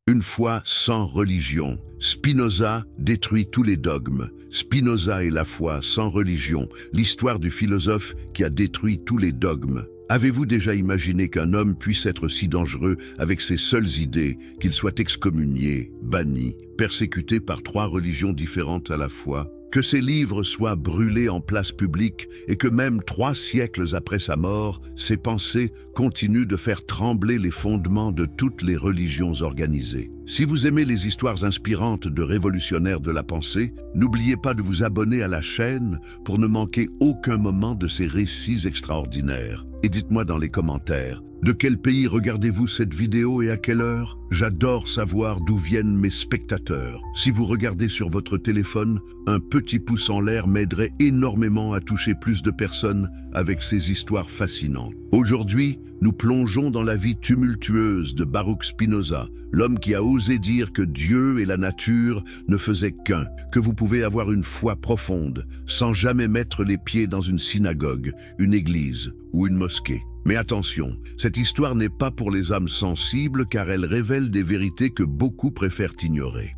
Une foi sans religion. Spinoza détruit tous les dogmes. Spinoza et la foi sans religion, l'histoire du philosophe qui a détruit tous les dogmes. Avez-vous déjà imaginé qu'un homme puisse être si dangereux avec ses seules idées, qu'il soit excommunié, banni, persécuté par 3 religions différentes à la fois? Que ses livres soient brûlés en place publique et que même 3 siècles après sa mort, ses pensées continuent de faire trembler les fondements de toutes les religions organisées. Si vous aimez les histoires inspirantes de révolutionnaires de la pensée, n'oubliez pas de vous abonner à la chaîne pour ne manquer aucun moment de ces récits extraordinaires. Et dites-moi dans les commentaires, de quel pays regardez-vous cette vidéo et à quelle heure? J'adore savoir d'où viennent mes spectateurs. Si vous regardez sur votre téléphone, un petit pouce en l'air m'aiderait énormément à toucher plus de personnes avec ces histoires fascinantes. Aujourd'hui, nous plongeons dans la vie tumultueuse de Baruch Spinoza, l'homme qui a osé dire que Dieu et la nature ne faisaient qu'un, que vous pouvez avoir une foi profonde, sans jamais mettre les pieds dans une synagogue, une église ou une mosquée. Mais attention, cette histoire n'est pas pour les âmes sensibles car elle révèle des vérités que beaucoup préfèrent ignorer.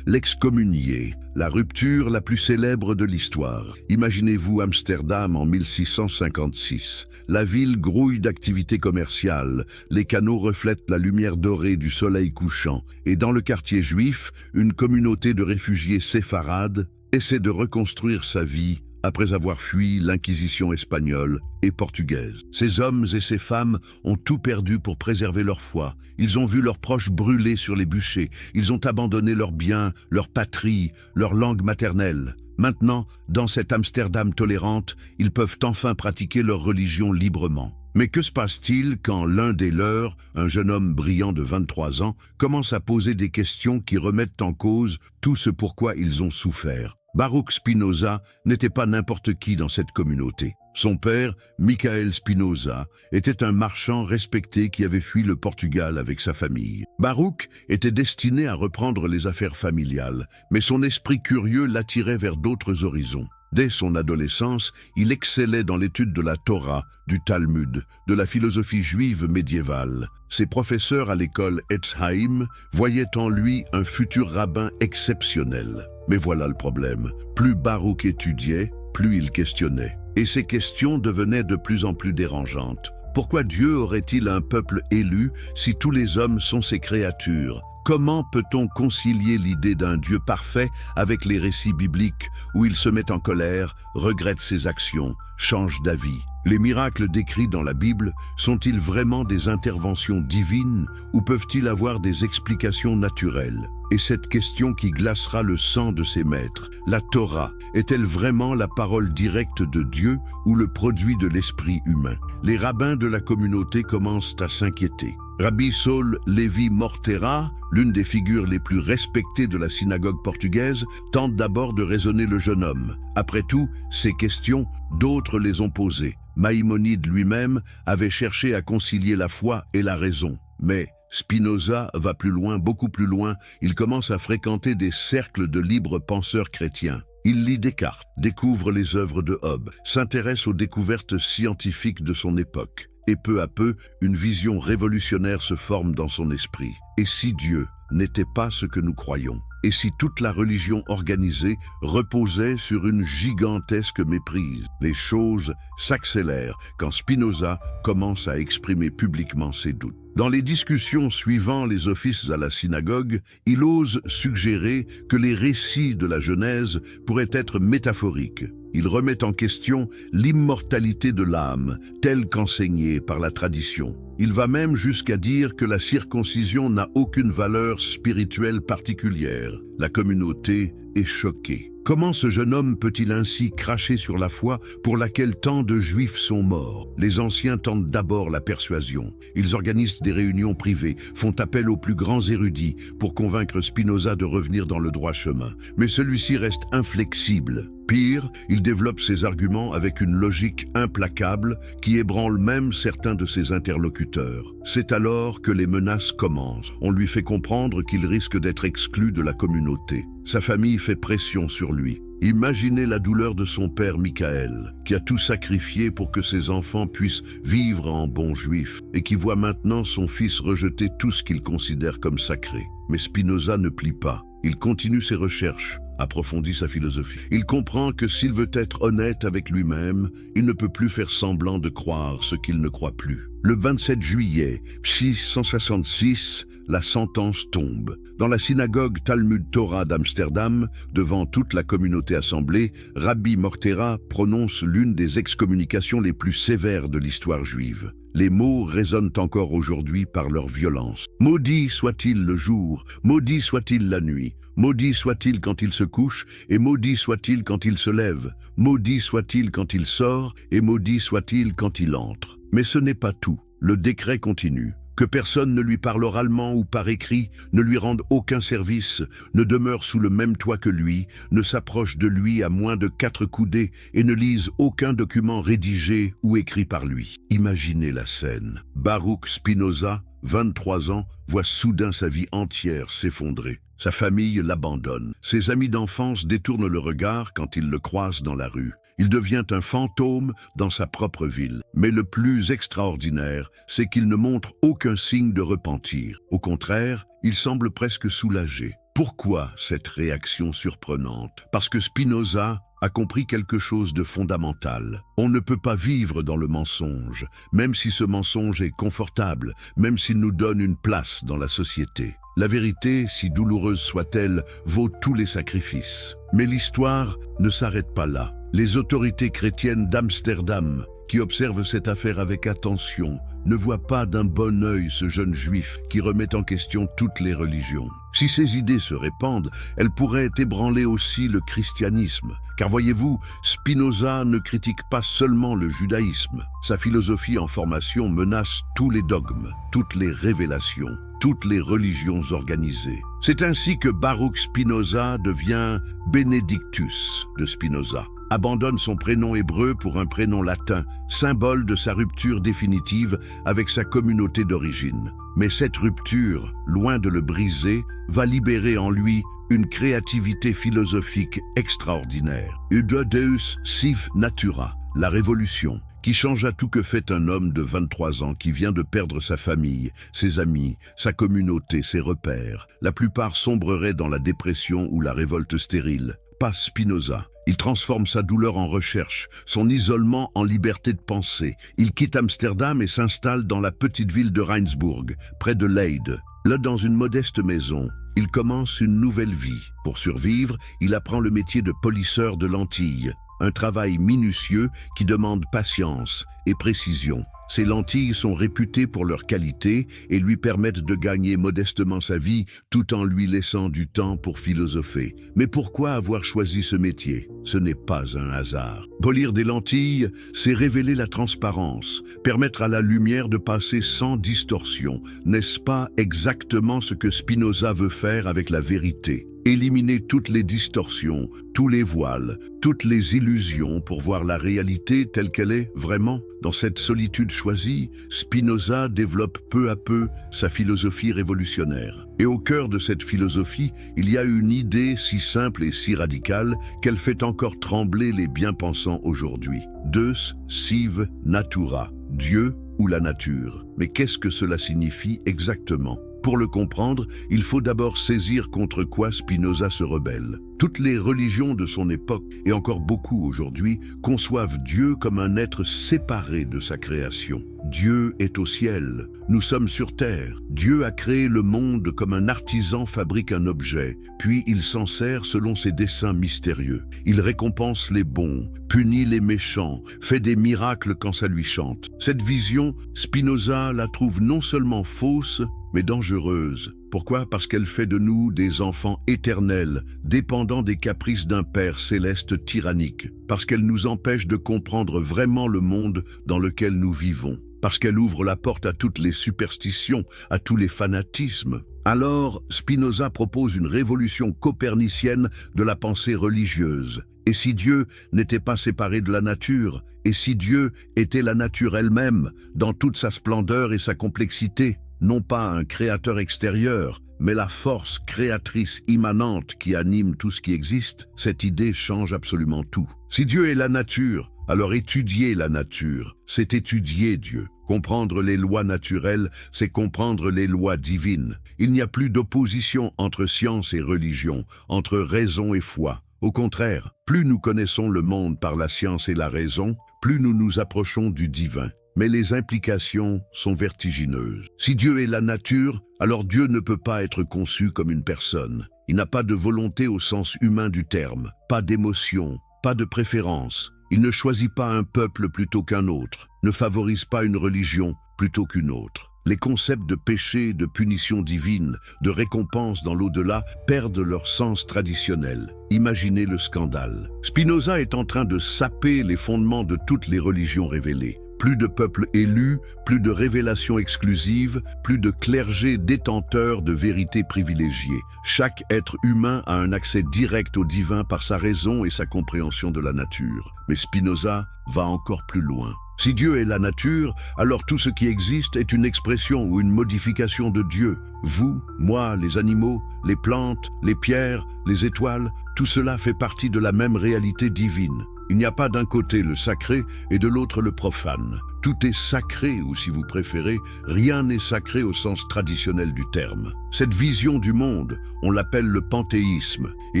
L'excommunié, la rupture la plus célèbre de l'histoire. Imaginez-vous Amsterdam en 1656. La ville grouille d'activités commerciales, les canaux reflètent la lumière dorée du soleil couchant, et dans le quartier juif, une communauté de réfugiés séfarades essaie de reconstruire sa vie après avoir fui l'inquisition espagnole et portugaise. Ces hommes et ces femmes ont tout perdu pour préserver leur foi. Ils ont vu leurs proches brûlés sur les bûchers. Ils ont abandonné leurs biens, leur patrie, leur langue maternelle. Maintenant, dans cette Amsterdam tolérante, ils peuvent enfin pratiquer leur religion librement. Mais que se passe-t-il quand l'un des leurs, un jeune homme brillant de 23 ans, commence à poser des questions qui remettent en cause tout ce pourquoi ils ont souffert? Baruch Spinoza n'était pas n'importe qui dans cette communauté. Son père, Michael Spinoza, était un marchand respecté qui avait fui le Portugal avec sa famille. Baruch était destiné à reprendre les affaires familiales, mais son esprit curieux l'attirait vers d'autres horizons. Dès son adolescence, il excellait dans l'étude de la Torah, du Talmud, de la philosophie juive médiévale. Ses professeurs à l'école Etzheim voyaient en lui un futur rabbin exceptionnel. Mais voilà le problème. Plus Baruch étudiait, plus il questionnait. Et ces questions devenaient de plus en plus dérangeantes. Pourquoi Dieu aurait-il un peuple élu si tous les hommes sont ses créatures? Comment peut-on concilier l'idée d'un Dieu parfait avec les récits bibliques où il se met en colère, regrette ses actions, change d'avis? Les miracles décrits dans la Bible sont-ils vraiment des interventions divines ou peuvent-ils avoir des explications naturelles? Et cette question qui glacera le sang de ses maîtres, la Torah, est-elle vraiment la parole directe de Dieu ou le produit de l'esprit humain? Les rabbins de la communauté commencent à s'inquiéter. Rabbi Saul Levi Mortera, l'une des figures les plus respectées de la synagogue portugaise, tente d'abord de raisonner le jeune homme. Après tout, ces questions, d'autres les ont posées. Maïmonide lui-même avait cherché à concilier la foi et la raison. Mais Spinoza va plus loin, beaucoup plus loin. Il commence à fréquenter des cercles de libres penseurs chrétiens. Il lit Descartes, découvre les œuvres de Hobbes, s'intéresse aux découvertes scientifiques de son époque. Et peu à peu, une vision révolutionnaire se forme dans son esprit. Et si Dieu n'était pas ce que nous croyons? Et si toute la religion organisée reposait sur une gigantesque méprise? Les choses s'accélèrent quand Spinoza commence à exprimer publiquement ses doutes. Dans les discussions suivant les offices à la synagogue, il ose suggérer que les récits de la Genèse pourraient être métaphoriques. Il remet en question l'immortalité de l'âme, telle qu'enseignée par la tradition. Il va même jusqu'à dire que la circoncision n'a aucune valeur spirituelle particulière. La communauté est choquée. Comment ce jeune homme peut-il ainsi cracher sur la foi pour laquelle tant de Juifs sont morts? Les anciens tentent d'abord la persuasion. Ils organisent des réunions privées, font appel aux plus grands érudits pour convaincre Spinoza de revenir dans le droit chemin. Mais celui-ci reste inflexible. Pire, il développe ses arguments avec une logique implacable qui ébranle même certains de ses interlocuteurs. C'est alors que les menaces commencent. On lui fait comprendre qu'il risque d'être exclu de la communauté. Sa famille fait pression sur lui. Imaginez la douleur de son père Michael, qui a tout sacrifié pour que ses enfants puissent vivre en bons juifs et qui voit maintenant son fils rejeter tout ce qu'il considère comme sacré. Mais Spinoza ne plie pas. Il continue ses recherches, approfondit sa philosophie. Il comprend que s'il veut être honnête avec lui-même, il ne peut plus faire semblant de croire ce qu'il ne croit plus. Le 27 juillet 666, la sentence tombe. Dans la synagogue Talmud Torah d'Amsterdam, devant toute la communauté assemblée, Rabbi Mortera prononce l'une des excommunications les plus sévères de l'histoire juive. Les mots résonnent encore aujourd'hui par leur violence. Maudit soit-il le jour, maudit soit-il la nuit, maudit soit-il quand il se couche, et maudit soit-il quand il se lève, maudit soit-il quand il sort, et maudit soit-il quand il entre. Mais ce n'est pas tout. Le décret continue. Que personne ne lui parle oralement ou par écrit, ne lui rende aucun service, ne demeure sous le même toit que lui, ne s'approche de lui à moins de 4 coudées et ne lise aucun document rédigé ou écrit par lui. Imaginez la scène. Baruch Spinoza, 23 ans, voit soudain sa vie entière s'effondrer. Sa famille l'abandonne. Ses amis d'enfance détournent le regard quand ils le croisent dans la rue. Il devient un fantôme dans sa propre ville. Mais le plus extraordinaire, c'est qu'il ne montre aucun signe de repentir. Au contraire, il semble presque soulagé. Pourquoi cette réaction surprenante? Parce que Spinoza a compris quelque chose de fondamental. On ne peut pas vivre dans le mensonge, même si ce mensonge est confortable, même s'il nous donne une place dans la société. La vérité, si douloureuse soit-elle, vaut tous les sacrifices. Mais l'histoire ne s'arrête pas là. Les autorités chrétiennes d'Amsterdam, qui observent cette affaire avec attention, ne voient pas d'un bon œil ce jeune juif qui remet en question toutes les religions. Si ces idées se répandent, elles pourraient ébranler aussi le christianisme. Car voyez-vous, Spinoza ne critique pas seulement le judaïsme. Sa philosophie en formation menace tous les dogmes, toutes les révélations, toutes les religions organisées. C'est ainsi que Baruch Spinoza devient Benedictus de Spinoza, abandonne son prénom hébreu pour un prénom latin, symbole de sa rupture définitive avec sa communauté d'origine. Mais cette rupture, loin de le briser, va libérer en lui une créativité philosophique extraordinaire. Ude Deus sive natura, la révolution, qui changea tout que fait un homme de 23 ans qui vient de perdre sa famille, ses amis, sa communauté, ses repères. La plupart sombreraient dans la dépression ou la révolte stérile. Pas Spinoza. Il transforme sa douleur en recherche, son isolement en liberté de penser. Il quitte Amsterdam et s'installe dans la petite ville de Rijnsburg, près de Leyde. Là, dans une modeste maison, il commence une nouvelle vie. Pour survivre, il apprend le métier de polisseur de lentilles, un travail minutieux qui demande patience et précision. Ces lentilles sont réputées pour leur qualité et lui permettent de gagner modestement sa vie tout en lui laissant du temps pour philosopher. Mais pourquoi avoir choisi ce métier? Ce n'est pas un hasard. Polir des lentilles, c'est révéler la transparence, permettre à la lumière de passer sans distorsion. N'est-ce pas exactement ce que Spinoza veut faire avec la vérité? Éliminer toutes les distorsions, tous les voiles, toutes les illusions pour voir la réalité telle qu'elle est vraiment. Dans cette solitude choisie, Spinoza développe peu à peu sa philosophie révolutionnaire. Et au cœur de cette philosophie, il y a une idée si simple et si radicale qu'elle fait encore trembler les bien-pensants aujourd'hui. Deus sive natura, Dieu ou la nature. Mais qu'est-ce que cela signifie exactement ? Pour le comprendre, il faut d'abord saisir contre quoi Spinoza se rebelle. Toutes les religions de son époque, et encore beaucoup aujourd'hui, conçoivent Dieu comme un être séparé de sa création. Dieu est au ciel, nous sommes sur terre. Dieu a créé le monde comme un artisan fabrique un objet, puis il s'en sert selon ses desseins mystérieux. Il récompense les bons, punit les méchants, fait des miracles quand ça lui chante. Cette vision, Spinoza la trouve non seulement fausse, mais dangereuse. Pourquoi? Parce qu'elle fait de nous des enfants éternels, dépendants des caprices d'un Père céleste tyrannique. Parce qu'elle nous empêche de comprendre vraiment le monde dans lequel nous vivons. Parce qu'elle ouvre la porte à toutes les superstitions, à tous les fanatismes. Alors, Spinoza propose une révolution copernicienne de la pensée religieuse. Et si Dieu n'était pas séparé de la nature? Et si Dieu était la nature elle-même, dans toute sa splendeur et sa complexité? Non pas un créateur extérieur, mais la force créatrice immanente qui anime tout ce qui existe, cette idée change absolument tout. Si Dieu est la nature, alors étudier la nature, c'est étudier Dieu. Comprendre les lois naturelles, c'est comprendre les lois divines. Il n'y a plus d'opposition entre science et religion, entre raison et foi. Au contraire, plus nous connaissons le monde par la science et la raison, plus nous nous approchons du divin. Mais les implications sont vertigineuses. Si Dieu est la nature, alors Dieu ne peut pas être conçu comme une personne. Il n'a pas de volonté au sens humain du terme, pas d'émotion, pas de préférence. Il ne choisit pas un peuple plutôt qu'un autre, ne favorise pas une religion plutôt qu'une autre. Les concepts de péché, de punition divine, de récompense dans l'au-delà perdent leur sens traditionnel. Imaginez le scandale. Spinoza est en train de saper les fondements de toutes les religions révélées. Plus de peuples élus, plus de révélations exclusives, plus de clergés détenteurs de vérités privilégiées. Chaque être humain a un accès direct au divin par sa raison et sa compréhension de la nature. Mais Spinoza va encore plus loin. Si Dieu est la nature, alors tout ce qui existe est une expression ou une modification de Dieu. Vous, moi, les animaux, les plantes, les pierres, les étoiles, tout cela fait partie de la même réalité divine. Il n'y a pas d'un côté le sacré et de l'autre le profane. Tout est sacré, ou si vous préférez, rien n'est sacré au sens traditionnel du terme. Cette vision du monde, on l'appelle le panthéisme, et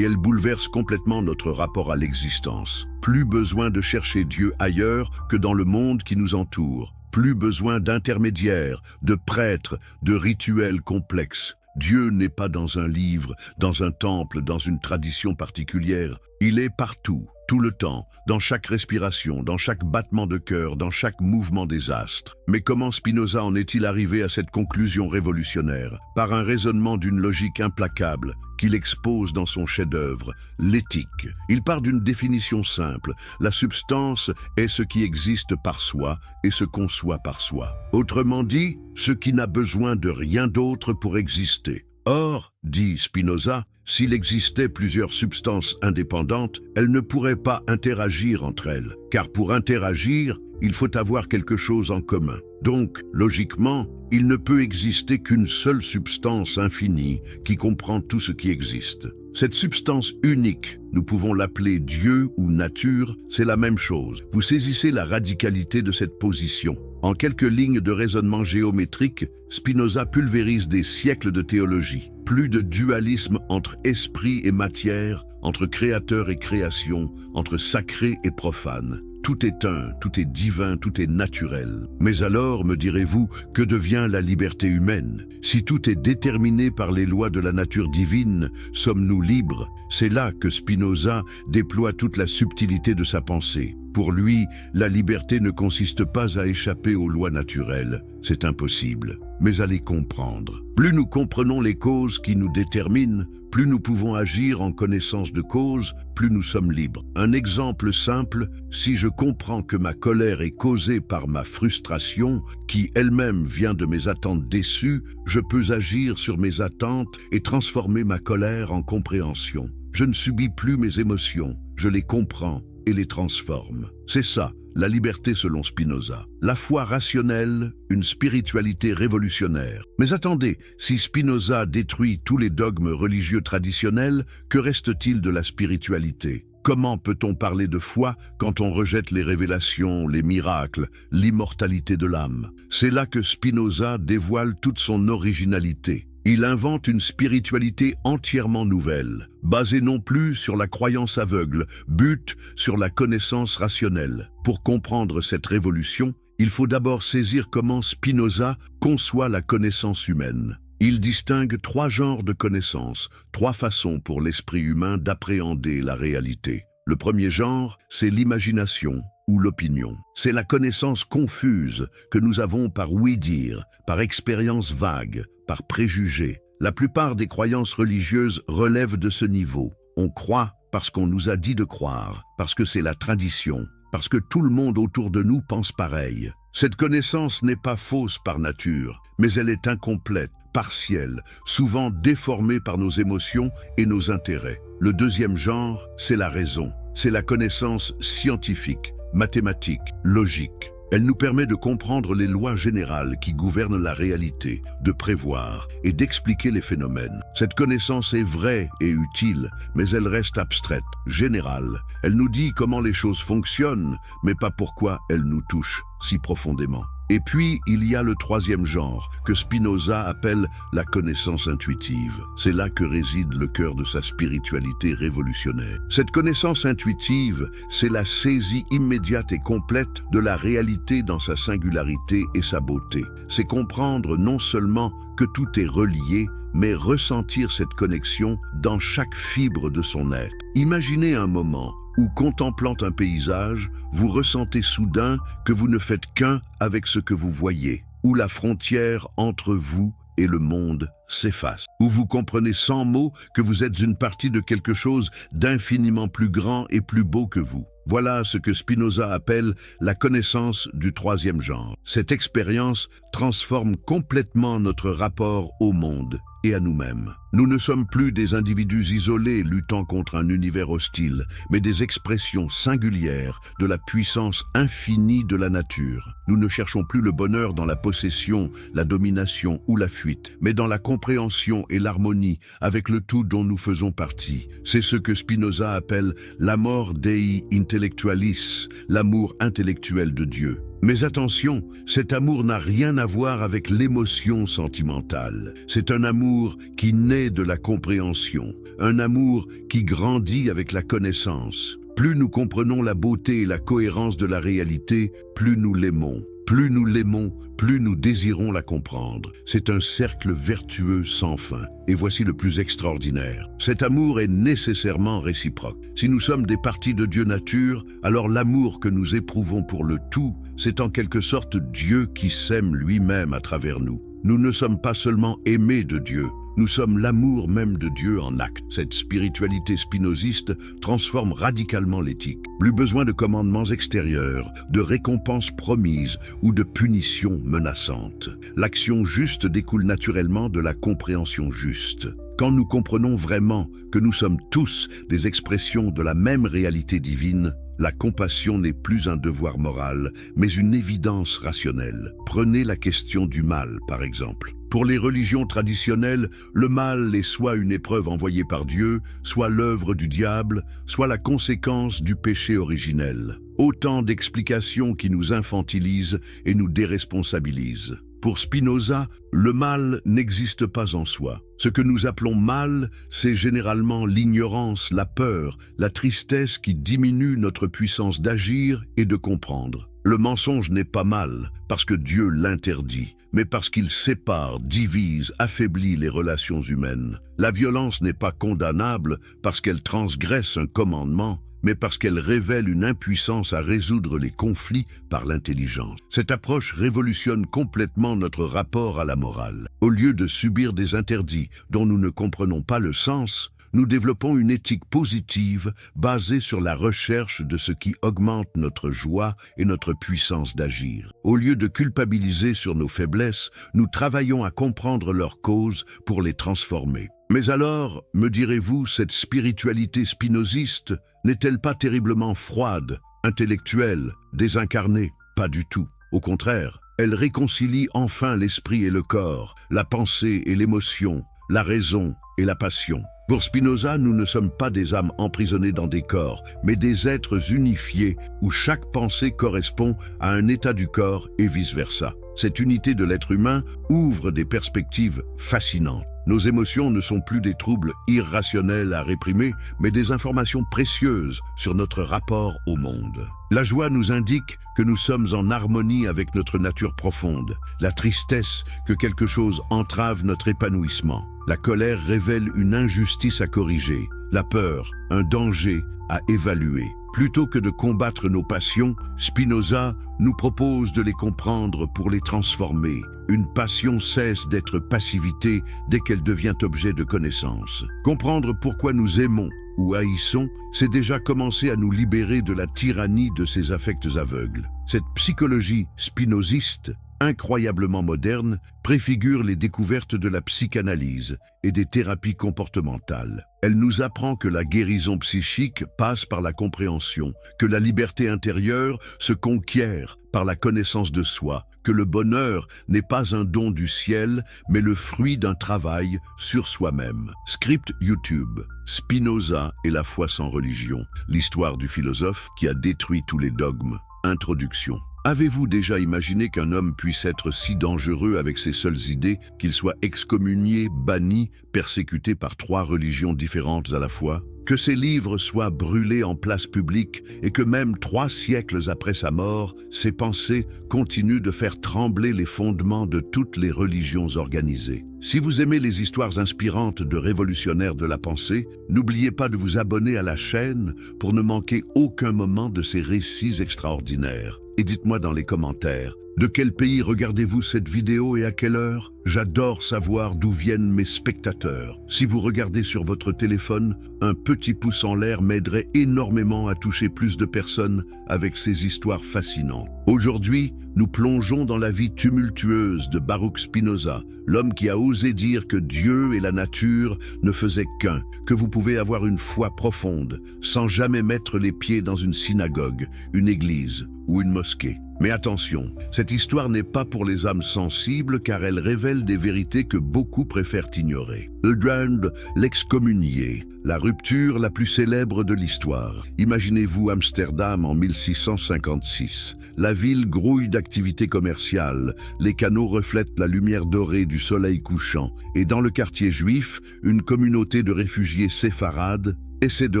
elle bouleverse complètement notre rapport à l'existence. Plus besoin de chercher Dieu ailleurs que dans le monde qui nous entoure. Plus besoin d'intermédiaires, de prêtres, de rituels complexes. Dieu n'est pas dans un livre, dans un temple, dans une tradition particulière. Il est partout, tout le temps, dans chaque respiration, dans chaque battement de cœur, dans chaque mouvement des astres. Mais comment Spinoza en est-il arrivé à cette conclusion révolutionnaire? Par un raisonnement d'une logique implacable qu'il expose dans son chef-d'œuvre, l'Éthique. Il part d'une définition simple. La substance est ce qui existe par soi et se conçoit par soi. Autrement dit, ce qui n'a besoin de rien d'autre pour exister. Or, dit Spinoza, s'il existait plusieurs substances indépendantes, elles ne pourraient pas interagir entre elles, car pour interagir, il faut avoir quelque chose en commun. Donc, logiquement, il ne peut exister qu'une seule substance infinie qui comprend tout ce qui existe. Cette substance unique, nous pouvons l'appeler Dieu ou nature, c'est la même chose. Vous saisissez la radicalité de cette position. En quelques lignes de raisonnement géométrique, Spinoza pulvérise des siècles de théologie. Plus de dualisme entre esprit et matière, entre créateur et création, entre sacré et profane. Tout est un, tout est divin, tout est naturel. Mais alors, me direz-vous, que devient la liberté humaine? Si tout est déterminé par les lois de la nature divine, sommes-nous libres? C'est là que Spinoza déploie toute la subtilité de sa pensée. Pour lui, la liberté ne consiste pas à échapper aux lois naturelles, c'est impossible, mais à les comprendre. Plus nous comprenons les causes qui nous déterminent, plus nous pouvons agir en connaissance de cause, plus nous sommes libres. Un exemple simple, si je comprends que ma colère est causée par ma frustration, qui elle-même vient de mes attentes déçues, je peux agir sur mes attentes et transformer ma colère en compréhension. Je ne subis plus mes émotions, je les comprends et les transforme. C'est ça, la liberté selon Spinoza. La foi rationnelle, une spiritualité révolutionnaire. Mais attendez, si Spinoza détruit tous les dogmes religieux traditionnels, que reste-t-il de la spiritualité? Comment peut-on parler de foi quand on rejette les révélations, les miracles, l'immortalité de l'âme? C'est là que Spinoza dévoile toute son originalité. Il invente une spiritualité entièrement nouvelle, basée non plus sur la croyance aveugle, but sur la connaissance rationnelle. Pour comprendre cette révolution, il faut d'abord saisir comment Spinoza conçoit la connaissance humaine. Il distingue trois genres de connaissances, trois façons pour l'esprit humain d'appréhender la réalité. Le premier genre, c'est l'imagination ou l'opinion. C'est la connaissance confuse que nous avons par ouï-dire, par expérience vague, par préjugés. La plupart des croyances religieuses relèvent de ce niveau. On croit parce qu'on nous a dit de croire, parce que c'est la tradition, parce que tout le monde autour de nous pense pareil. Cette connaissance n'est pas fausse par nature, mais elle est incomplète, partielle, souvent déformée par nos émotions et nos intérêts. Le deuxième genre, c'est la raison. C'est la connaissance scientifique, mathématique, logique. Elle nous permet de comprendre les lois générales qui gouvernent la réalité, de prévoir et d'expliquer les phénomènes. Cette connaissance est vraie et utile, mais elle reste abstraite, générale. Elle nous dit comment les choses fonctionnent, mais pas pourquoi elles nous touchent si profondément. Et puis, il y a le troisième genre, que Spinoza appelle la connaissance intuitive. C'est là que réside le cœur de sa spiritualité révolutionnaire. Cette connaissance intuitive, c'est la saisie immédiate et complète de la réalité dans sa singularité et sa beauté. C'est comprendre non seulement que tout est relié, mais ressentir cette connexion dans chaque fibre de son être. Imaginez un moment où, contemplant un paysage, vous ressentez soudain que vous ne faites qu'un avec ce que vous voyez, où la frontière entre vous et le monde s'efface, où vous comprenez sans mots que vous êtes une partie de quelque chose d'infiniment plus grand et plus beau que vous. Voilà ce que Spinoza appelle la connaissance du troisième genre. Cette expérience transforme complètement notre rapport au monde et à nous-mêmes. Nous ne sommes plus des individus isolés luttant contre un univers hostile, mais des expressions singulières de la puissance infinie de la nature. Nous ne cherchons plus le bonheur dans la possession, la domination ou la fuite, mais dans la compréhension et l'harmonie avec le tout dont nous faisons partie. C'est ce que Spinoza appelle l'amor Dei intellectualis, l'amour intellectuel de Dieu. Mais attention, cet amour n'a rien à voir avec l'émotion sentimentale. C'est un amour qui naît de la compréhension, un amour qui grandit avec la connaissance. Plus nous comprenons la beauté et la cohérence de la réalité, plus nous l'aimons. Plus nous l'aimons, plus nous désirons la comprendre. C'est un cercle vertueux sans fin. Et voici le plus extraordinaire. Cet amour est nécessairement réciproque. Si nous sommes des parties de Dieu nature, alors l'amour que nous éprouvons pour le tout, c'est en quelque sorte Dieu qui s'aime lui-même à travers nous. Nous ne sommes pas seulement aimés de Dieu, nous sommes l'amour même de Dieu en acte. Cette spiritualité spinoziste transforme radicalement l'éthique. Plus besoin de commandements extérieurs, de récompenses promises ou de punitions menaçantes. L'action juste découle naturellement de la compréhension juste. Quand nous comprenons vraiment que nous sommes tous des expressions de la même réalité divine, la compassion n'est plus un devoir moral, mais une évidence rationnelle. Prenez la question du mal, par exemple. Pour les religions traditionnelles, le mal est soit une épreuve envoyée par Dieu, soit l'œuvre du diable, soit la conséquence du péché originel. Autant d'explications qui nous infantilisent et nous déresponsabilisent. Pour Spinoza, le mal n'existe pas en soi. Ce que nous appelons mal, c'est généralement l'ignorance, la peur, la tristesse qui diminuent notre puissance d'agir et de comprendre. Le mensonge n'est pas mal, parce que Dieu l'interdit, mais parce qu'il sépare, divise, affaiblit les relations humaines. La violence n'est pas condamnable parce qu'elle transgresse un commandement, mais parce qu'elle révèle une impuissance à résoudre les conflits par l'intelligence. Cette approche révolutionne complètement notre rapport à la morale. Au lieu de subir des interdits dont nous ne comprenons pas le sens, nous développons une éthique positive basée sur la recherche de ce qui augmente notre joie et notre puissance d'agir. Au lieu de culpabiliser sur nos faiblesses, nous travaillons à comprendre leurs causes pour les transformer. Mais alors, me direz-vous, cette spiritualité spinoziste n'est-elle pas terriblement froide, intellectuelle, désincarnée? Pas du tout. Au contraire, elle réconcilie enfin l'esprit et le corps, la pensée et l'émotion, la raison et la passion. Pour Spinoza, nous ne sommes pas des âmes emprisonnées dans des corps, mais des êtres unifiés où chaque pensée correspond à un état du corps et vice-versa. Cette unité de l'être humain ouvre des perspectives fascinantes. Nos émotions ne sont plus des troubles irrationnels à réprimer, mais des informations précieuses sur notre rapport au monde. La joie nous indique que nous sommes en harmonie avec notre nature profonde. La tristesse, que quelque chose entrave notre épanouissement. La colère révèle une injustice à corriger. La peur, un danger à évaluer. Plutôt que de combattre nos passions, Spinoza nous propose de les comprendre pour les transformer. Une passion cesse d'être passivité dès qu'elle devient objet de connaissance. Comprendre pourquoi nous aimons ou haïssons, c'est déjà commencer à nous libérer de la tyrannie de ces affects aveugles. Cette psychologie spinoziste, incroyablement moderne, préfigure les découvertes de la psychanalyse et des thérapies comportementales. Elle nous apprend que la guérison psychique passe par la compréhension, que la liberté intérieure se conquiert par la connaissance de soi, que le bonheur n'est pas un don du ciel, mais le fruit d'un travail sur soi-même. Script YouTube, Spinoza et la foi sans religion, l'histoire du philosophe qui a détruit tous les dogmes. Introduction. Avez-vous déjà imaginé qu'un homme puisse être si dangereux avec ses seules idées qu'il soit excommunié, banni, persécuté par 3 religions différentes à la fois? Que ses livres soient brûlés en place publique et que même 3 siècles après sa mort, ses pensées continuent de faire trembler les fondements de toutes les religions organisées. Si vous aimez les histoires inspirantes de révolutionnaires de la pensée, n'oubliez pas de vous abonner à la chaîne pour ne manquer aucun moment de ces récits extraordinaires. Et dites-moi dans les commentaires, de quel pays regardez-vous cette vidéo et à quelle heure? J'adore savoir d'où viennent mes spectateurs. Si vous regardez sur votre téléphone, un petit pouce en l'air m'aiderait énormément à toucher plus de personnes avec ces histoires fascinantes. Aujourd'hui, nous plongeons dans la vie tumultueuse de Baruch Spinoza, l'homme qui a osé dire que Dieu et la nature ne faisaient qu'un, que vous pouvez avoir une foi profonde, sans jamais mettre les pieds dans une synagogue, une église ou une mosquée. Mais attention, cette histoire n'est pas pour les âmes sensibles car elle révèle des vérités que beaucoup préfèrent ignorer. Hildebrand, l'excommunié, la rupture la plus célèbre de l'histoire. Imaginez-vous Amsterdam en 1656. La ville grouille d'activités commerciales, les canaux reflètent la lumière dorée du soleil couchant, et dans le quartier juif, une communauté de réfugiés séfarades essaie de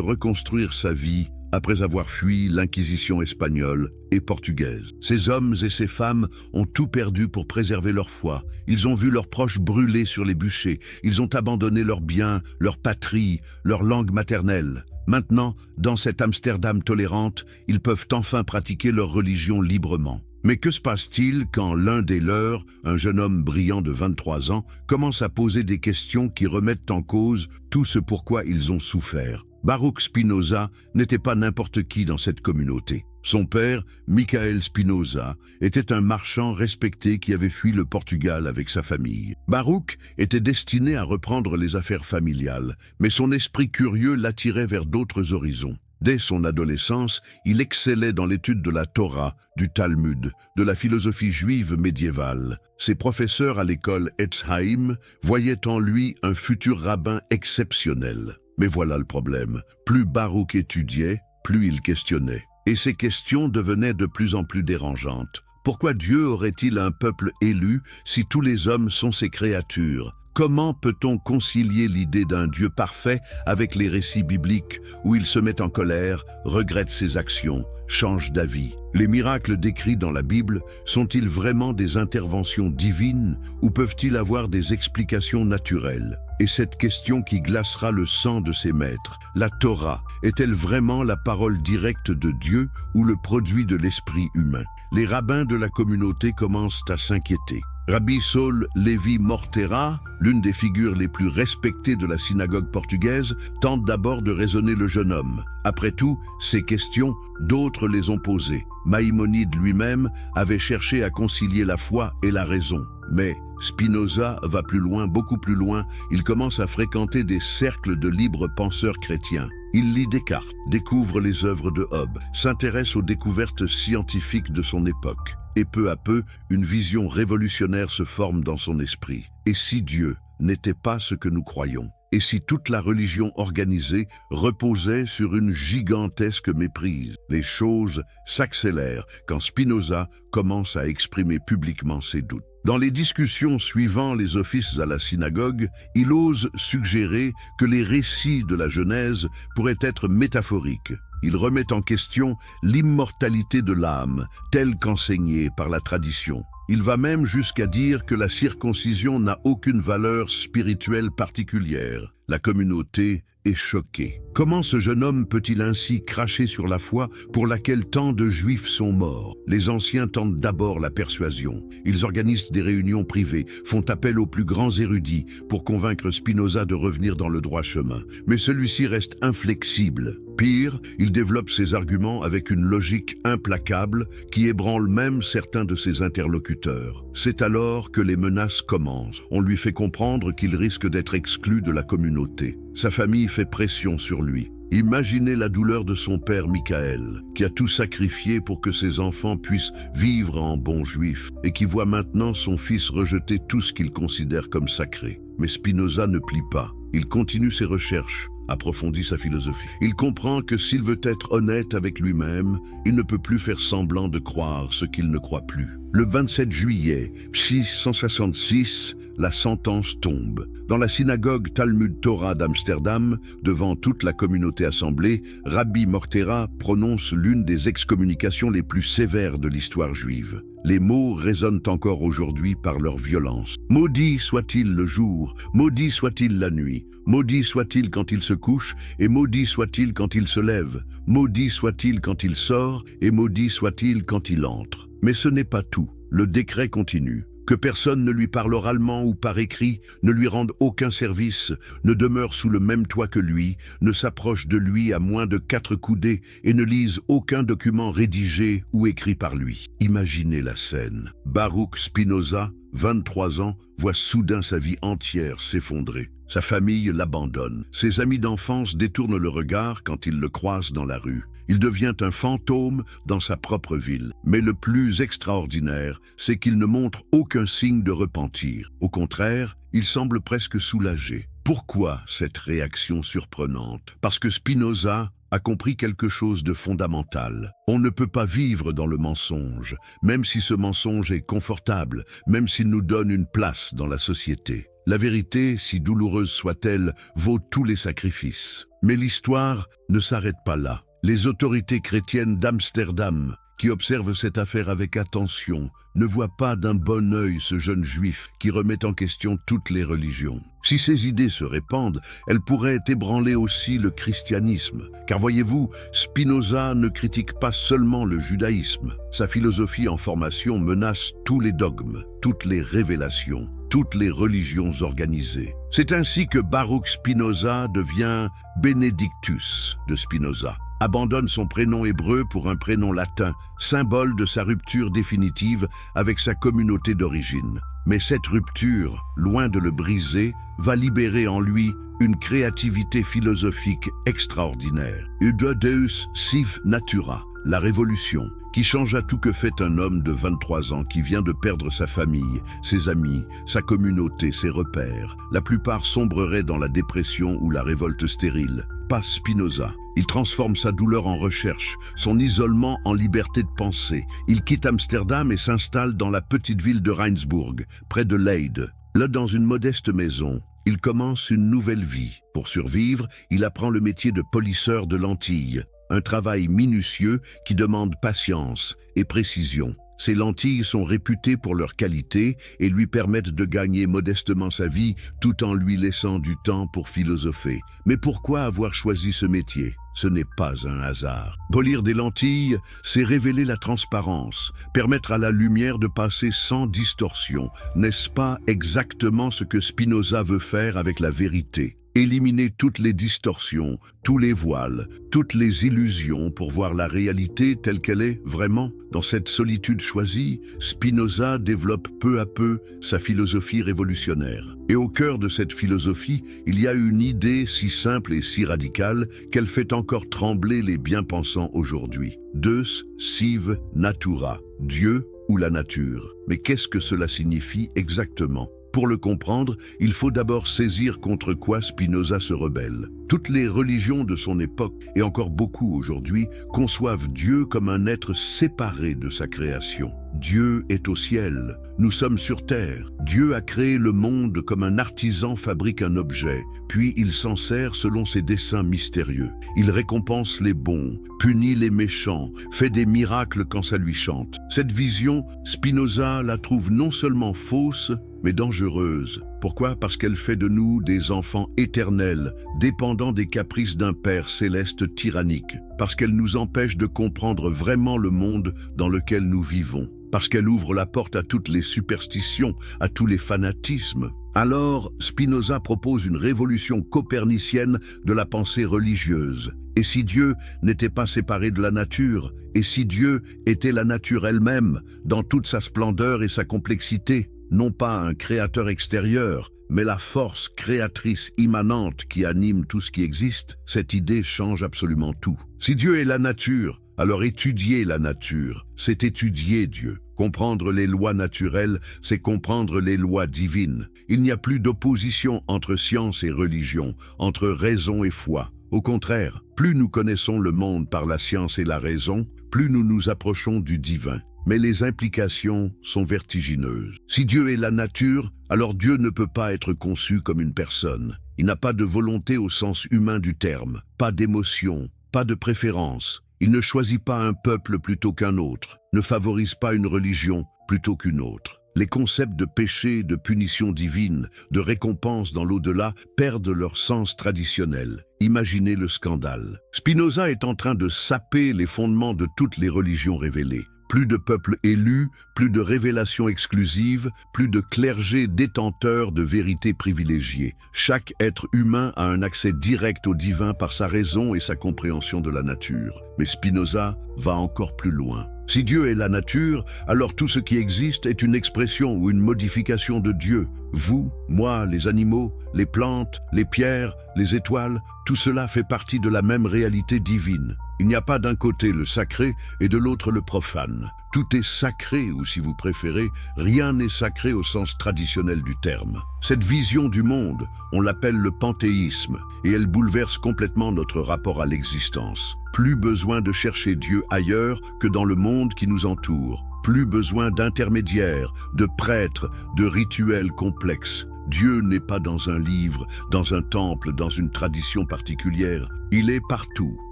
reconstruire sa vie après avoir fui l'Inquisition espagnole et portugaise. Ces hommes et ces femmes ont tout perdu pour préserver leur foi. Ils ont vu leurs proches brûlés sur les bûchers. Ils ont abandonné leurs biens, leur patrie, leur langue maternelle. Maintenant, dans cette Amsterdam tolérante, ils peuvent enfin pratiquer leur religion librement. Mais que se passe-t-il quand l'un des leurs, un jeune homme brillant de 23 ans, commence à poser des questions qui remettent en cause tout ce pourquoi ils ont souffert? Baruch Spinoza n'était pas n'importe qui dans cette communauté. Son père, Michael Spinoza, était un marchand respecté qui avait fui le Portugal avec sa famille. Baruch était destiné à reprendre les affaires familiales, mais son esprit curieux l'attirait vers d'autres horizons. Dès son adolescence, il excellait dans l'étude de la Torah, du Talmud, de la philosophie juive médiévale. Ses professeurs à l'école Etzheim voyaient en lui un futur rabbin exceptionnel. Mais voilà le problème. Plus Baruch étudiait, plus il questionnait. Et ces questions devenaient de plus en plus dérangeantes. Pourquoi Dieu aurait-il un peuple élu si tous les hommes sont ses créatures? Comment peut-on concilier l'idée d'un Dieu parfait avec les récits bibliques où il se met en colère, regrette ses actions, change d'avis? Les miracles décrits dans la Bible sont-ils vraiment des interventions divines ou peuvent-ils avoir des explications naturelles? Et cette question qui glacera le sang de ses maîtres, la Torah, est-elle vraiment la parole directe de Dieu ou le produit de l'esprit humain? Les rabbins de la communauté commencent à s'inquiéter. Rabbi Saul Levi Mortera, l'une des figures les plus respectées de la synagogue portugaise, tente d'abord de raisonner le jeune homme. Après tout, ces questions, d'autres les ont posées. Maïmonide lui-même avait cherché à concilier la foi et la raison. Mais Spinoza va plus loin, beaucoup plus loin. Il commence à fréquenter des cercles de libres penseurs chrétiens. Il lit Descartes, découvre les œuvres de Hobbes, s'intéresse aux découvertes scientifiques de son époque. Et peu à peu, une vision révolutionnaire se forme dans son esprit. Et si Dieu n'était pas ce que nous croyons? Et si toute la religion organisée reposait sur une gigantesque méprise? Les choses s'accélèrent quand Spinoza commence à exprimer publiquement ses doutes. Dans les discussions suivant les offices à la synagogue, il ose suggérer que les récits de la Genèse pourraient être métaphoriques. Il remet en question l'immortalité de l'âme, telle qu'enseignée par la tradition. Il va même jusqu'à dire que la circoncision n'a aucune valeur spirituelle particulière. La communauté est choquée. Comment ce jeune homme peut-il ainsi cracher sur la foi pour laquelle tant de Juifs sont morts? Les anciens tentent d'abord la persuasion. Ils organisent des réunions privées, font appel aux plus grands érudits pour convaincre Spinoza de revenir dans le droit chemin. Mais celui-ci reste inflexible. Pire, il développe ses arguments avec une logique implacable qui ébranle même certains de ses interlocuteurs. C'est alors que les menaces commencent. On lui fait comprendre qu'il risque d'être exclu de la communauté. Sa famille fait pression sur lui. Imaginez la douleur de son père Michael, qui a tout sacrifié pour que ses enfants puissent vivre en bon juif, et qui voit maintenant son fils rejeter tout ce qu'il considère comme sacré. Mais Spinoza ne plie pas. Il continue ses recherches, approfondit sa philosophie. Il comprend que s'il veut être honnête avec lui-même, il ne peut plus faire semblant de croire ce qu'il ne croit plus. Le 27 juillet 666, la sentence tombe. Dans la synagogue Talmud Torah d'Amsterdam, devant toute la communauté assemblée, Rabbi Mortera prononce l'une des excommunications les plus sévères de l'histoire juive. Les mots résonnent encore aujourd'hui par leur violence. Maudit soit-il le jour, maudit soit-il la nuit, maudit soit-il quand il se couche, et maudit soit-il quand il se lève, maudit soit-il quand il sort, et maudit soit-il quand il entre. Mais ce n'est pas tout. Le décret continue. Que personne ne lui parle oralement ou par écrit, ne lui rende aucun service, ne demeure sous le même toit que lui, ne s'approche de lui à moins de 4 coudées et ne lise aucun document rédigé ou écrit par lui. Imaginez la scène. Baruch Spinoza, 23 ans, voit soudain sa vie entière s'effondrer. Sa famille l'abandonne. Ses amis d'enfance détournent le regard quand ils le croisent dans la rue. Il devient un fantôme dans sa propre ville. Mais le plus extraordinaire, c'est qu'il ne montre aucun signe de repentir. Au contraire, il semble presque soulagé. Pourquoi cette réaction surprenante? Parce que Spinoza a compris quelque chose de fondamental. On ne peut pas vivre dans le mensonge, même si ce mensonge est confortable, même s'il nous donne une place dans la société. La vérité, si douloureuse soit-elle, vaut tous les sacrifices. Mais l'histoire ne s'arrête pas là. Les autorités chrétiennes d'Amsterdam, qui observent cette affaire avec attention, ne voient pas d'un bon œil ce jeune juif qui remet en question toutes les religions. Si ces idées se répandent, elles pourraient ébranler aussi le christianisme. Car voyez-vous, Spinoza ne critique pas seulement le judaïsme. Sa philosophie en formation menace tous les dogmes, toutes les révélations, toutes les religions organisées. C'est ainsi que Baruch Spinoza devient Benedictus de Spinoza, abandonne son prénom hébreu pour un prénom latin, symbole de sa rupture définitive avec sa communauté d'origine. Mais cette rupture, loin de le briser, va libérer en lui une créativité philosophique extraordinaire. Ude Deus sive natura, la révolution, qui changea tout que fait un homme de 23 ans qui vient de perdre sa famille, ses amis, sa communauté, ses repères. La plupart sombreraient dans la dépression ou la révolte stérile. Pas Spinoza. Il transforme sa douleur en recherche, son isolement en liberté de penser. Il quitte Amsterdam et s'installe dans la petite ville de Rijnsburg, près de Leyde. Là, dans une modeste maison, il commence une nouvelle vie. Pour survivre, il apprend le métier de polisseur de lentilles. Un travail minutieux qui demande patience et précision. Ces lentilles sont réputées pour leur qualité et lui permettent de gagner modestement sa vie tout en lui laissant du temps pour philosopher. Mais pourquoi avoir choisi ce métier? Ce n'est pas un hasard. Polir des lentilles, c'est révéler la transparence, permettre à la lumière de passer sans distorsion. N'est-ce pas exactement ce que Spinoza veut faire avec la vérité? Éliminer toutes les distorsions, tous les voiles, toutes les illusions pour voir la réalité telle qu'elle est vraiment. Dans cette solitude choisie, Spinoza développe peu à peu sa philosophie révolutionnaire. Et au cœur de cette philosophie, il y a une idée si simple et si radicale qu'elle fait encore trembler les bien-pensants aujourd'hui. Deus sive natura, Dieu ou la nature. Mais qu'est-ce que cela signifie exactement ? Pour le comprendre, il faut d'abord saisir contre quoi Spinoza se rebelle. Toutes les religions de son époque, et encore beaucoup aujourd'hui, conçoivent Dieu comme un être séparé de sa création. Dieu est au ciel, nous sommes sur terre. Dieu a créé le monde comme un artisan fabrique un objet, puis il s'en sert selon ses desseins mystérieux. Il récompense les bons, punit les méchants, fait des miracles quand ça lui chante. Cette vision, Spinoza la trouve non seulement fausse, mais dangereuse. Pourquoi? Parce qu'elle fait de nous des enfants éternels, dépendants des caprices d'un Père céleste tyrannique. Parce qu'elle nous empêche de comprendre vraiment le monde dans lequel nous vivons. Parce qu'elle ouvre la porte à toutes les superstitions, à tous les fanatismes. Alors, Spinoza propose une révolution copernicienne de la pensée religieuse. Et si Dieu n'était pas séparé de la nature? Et si Dieu était la nature elle-même, dans toute sa splendeur et sa complexité? Non pas un créateur extérieur, mais la force créatrice immanente qui anime tout ce qui existe, cette idée change absolument tout. Si Dieu est la nature, alors étudier la nature, c'est étudier Dieu. Comprendre les lois naturelles, c'est comprendre les lois divines. Il n'y a plus d'opposition entre science et religion, entre raison et foi. Au contraire, plus nous connaissons le monde par la science et la raison, plus nous nous approchons du divin. Mais les implications sont vertigineuses. Si Dieu est la nature, alors Dieu ne peut pas être conçu comme une personne. Il n'a pas de volonté au sens humain du terme, pas d'émotion, pas de préférence. Il ne choisit pas un peuple plutôt qu'un autre, ne favorise pas une religion plutôt qu'une autre. Les concepts de péché, de punition divine, de récompense dans l'au-delà perdent leur sens traditionnel. Imaginez le scandale. Spinoza est en train de saper les fondements de toutes les religions révélées. Plus de peuples élus, plus de révélations exclusives, plus de clergés détenteurs de vérités privilégiées. Chaque être humain a un accès direct au divin par sa raison et sa compréhension de la nature. Mais Spinoza va encore plus loin. Si Dieu est la nature, alors tout ce qui existe est une expression ou une modification de Dieu. Vous, moi, les animaux, les plantes, les pierres, les étoiles, tout cela fait partie de la même réalité divine. Il n'y a pas d'un côté le sacré et de l'autre le profane. Tout est sacré, ou si vous préférez, rien n'est sacré au sens traditionnel du terme. Cette vision du monde, on l'appelle le panthéisme, et elle bouleverse complètement notre rapport à l'existence. Plus besoin de chercher Dieu ailleurs que dans le monde qui nous entoure. Plus besoin d'intermédiaires, de prêtres, de rituels complexes. Dieu n'est pas dans un livre, dans un temple, dans une tradition particulière. Il est partout,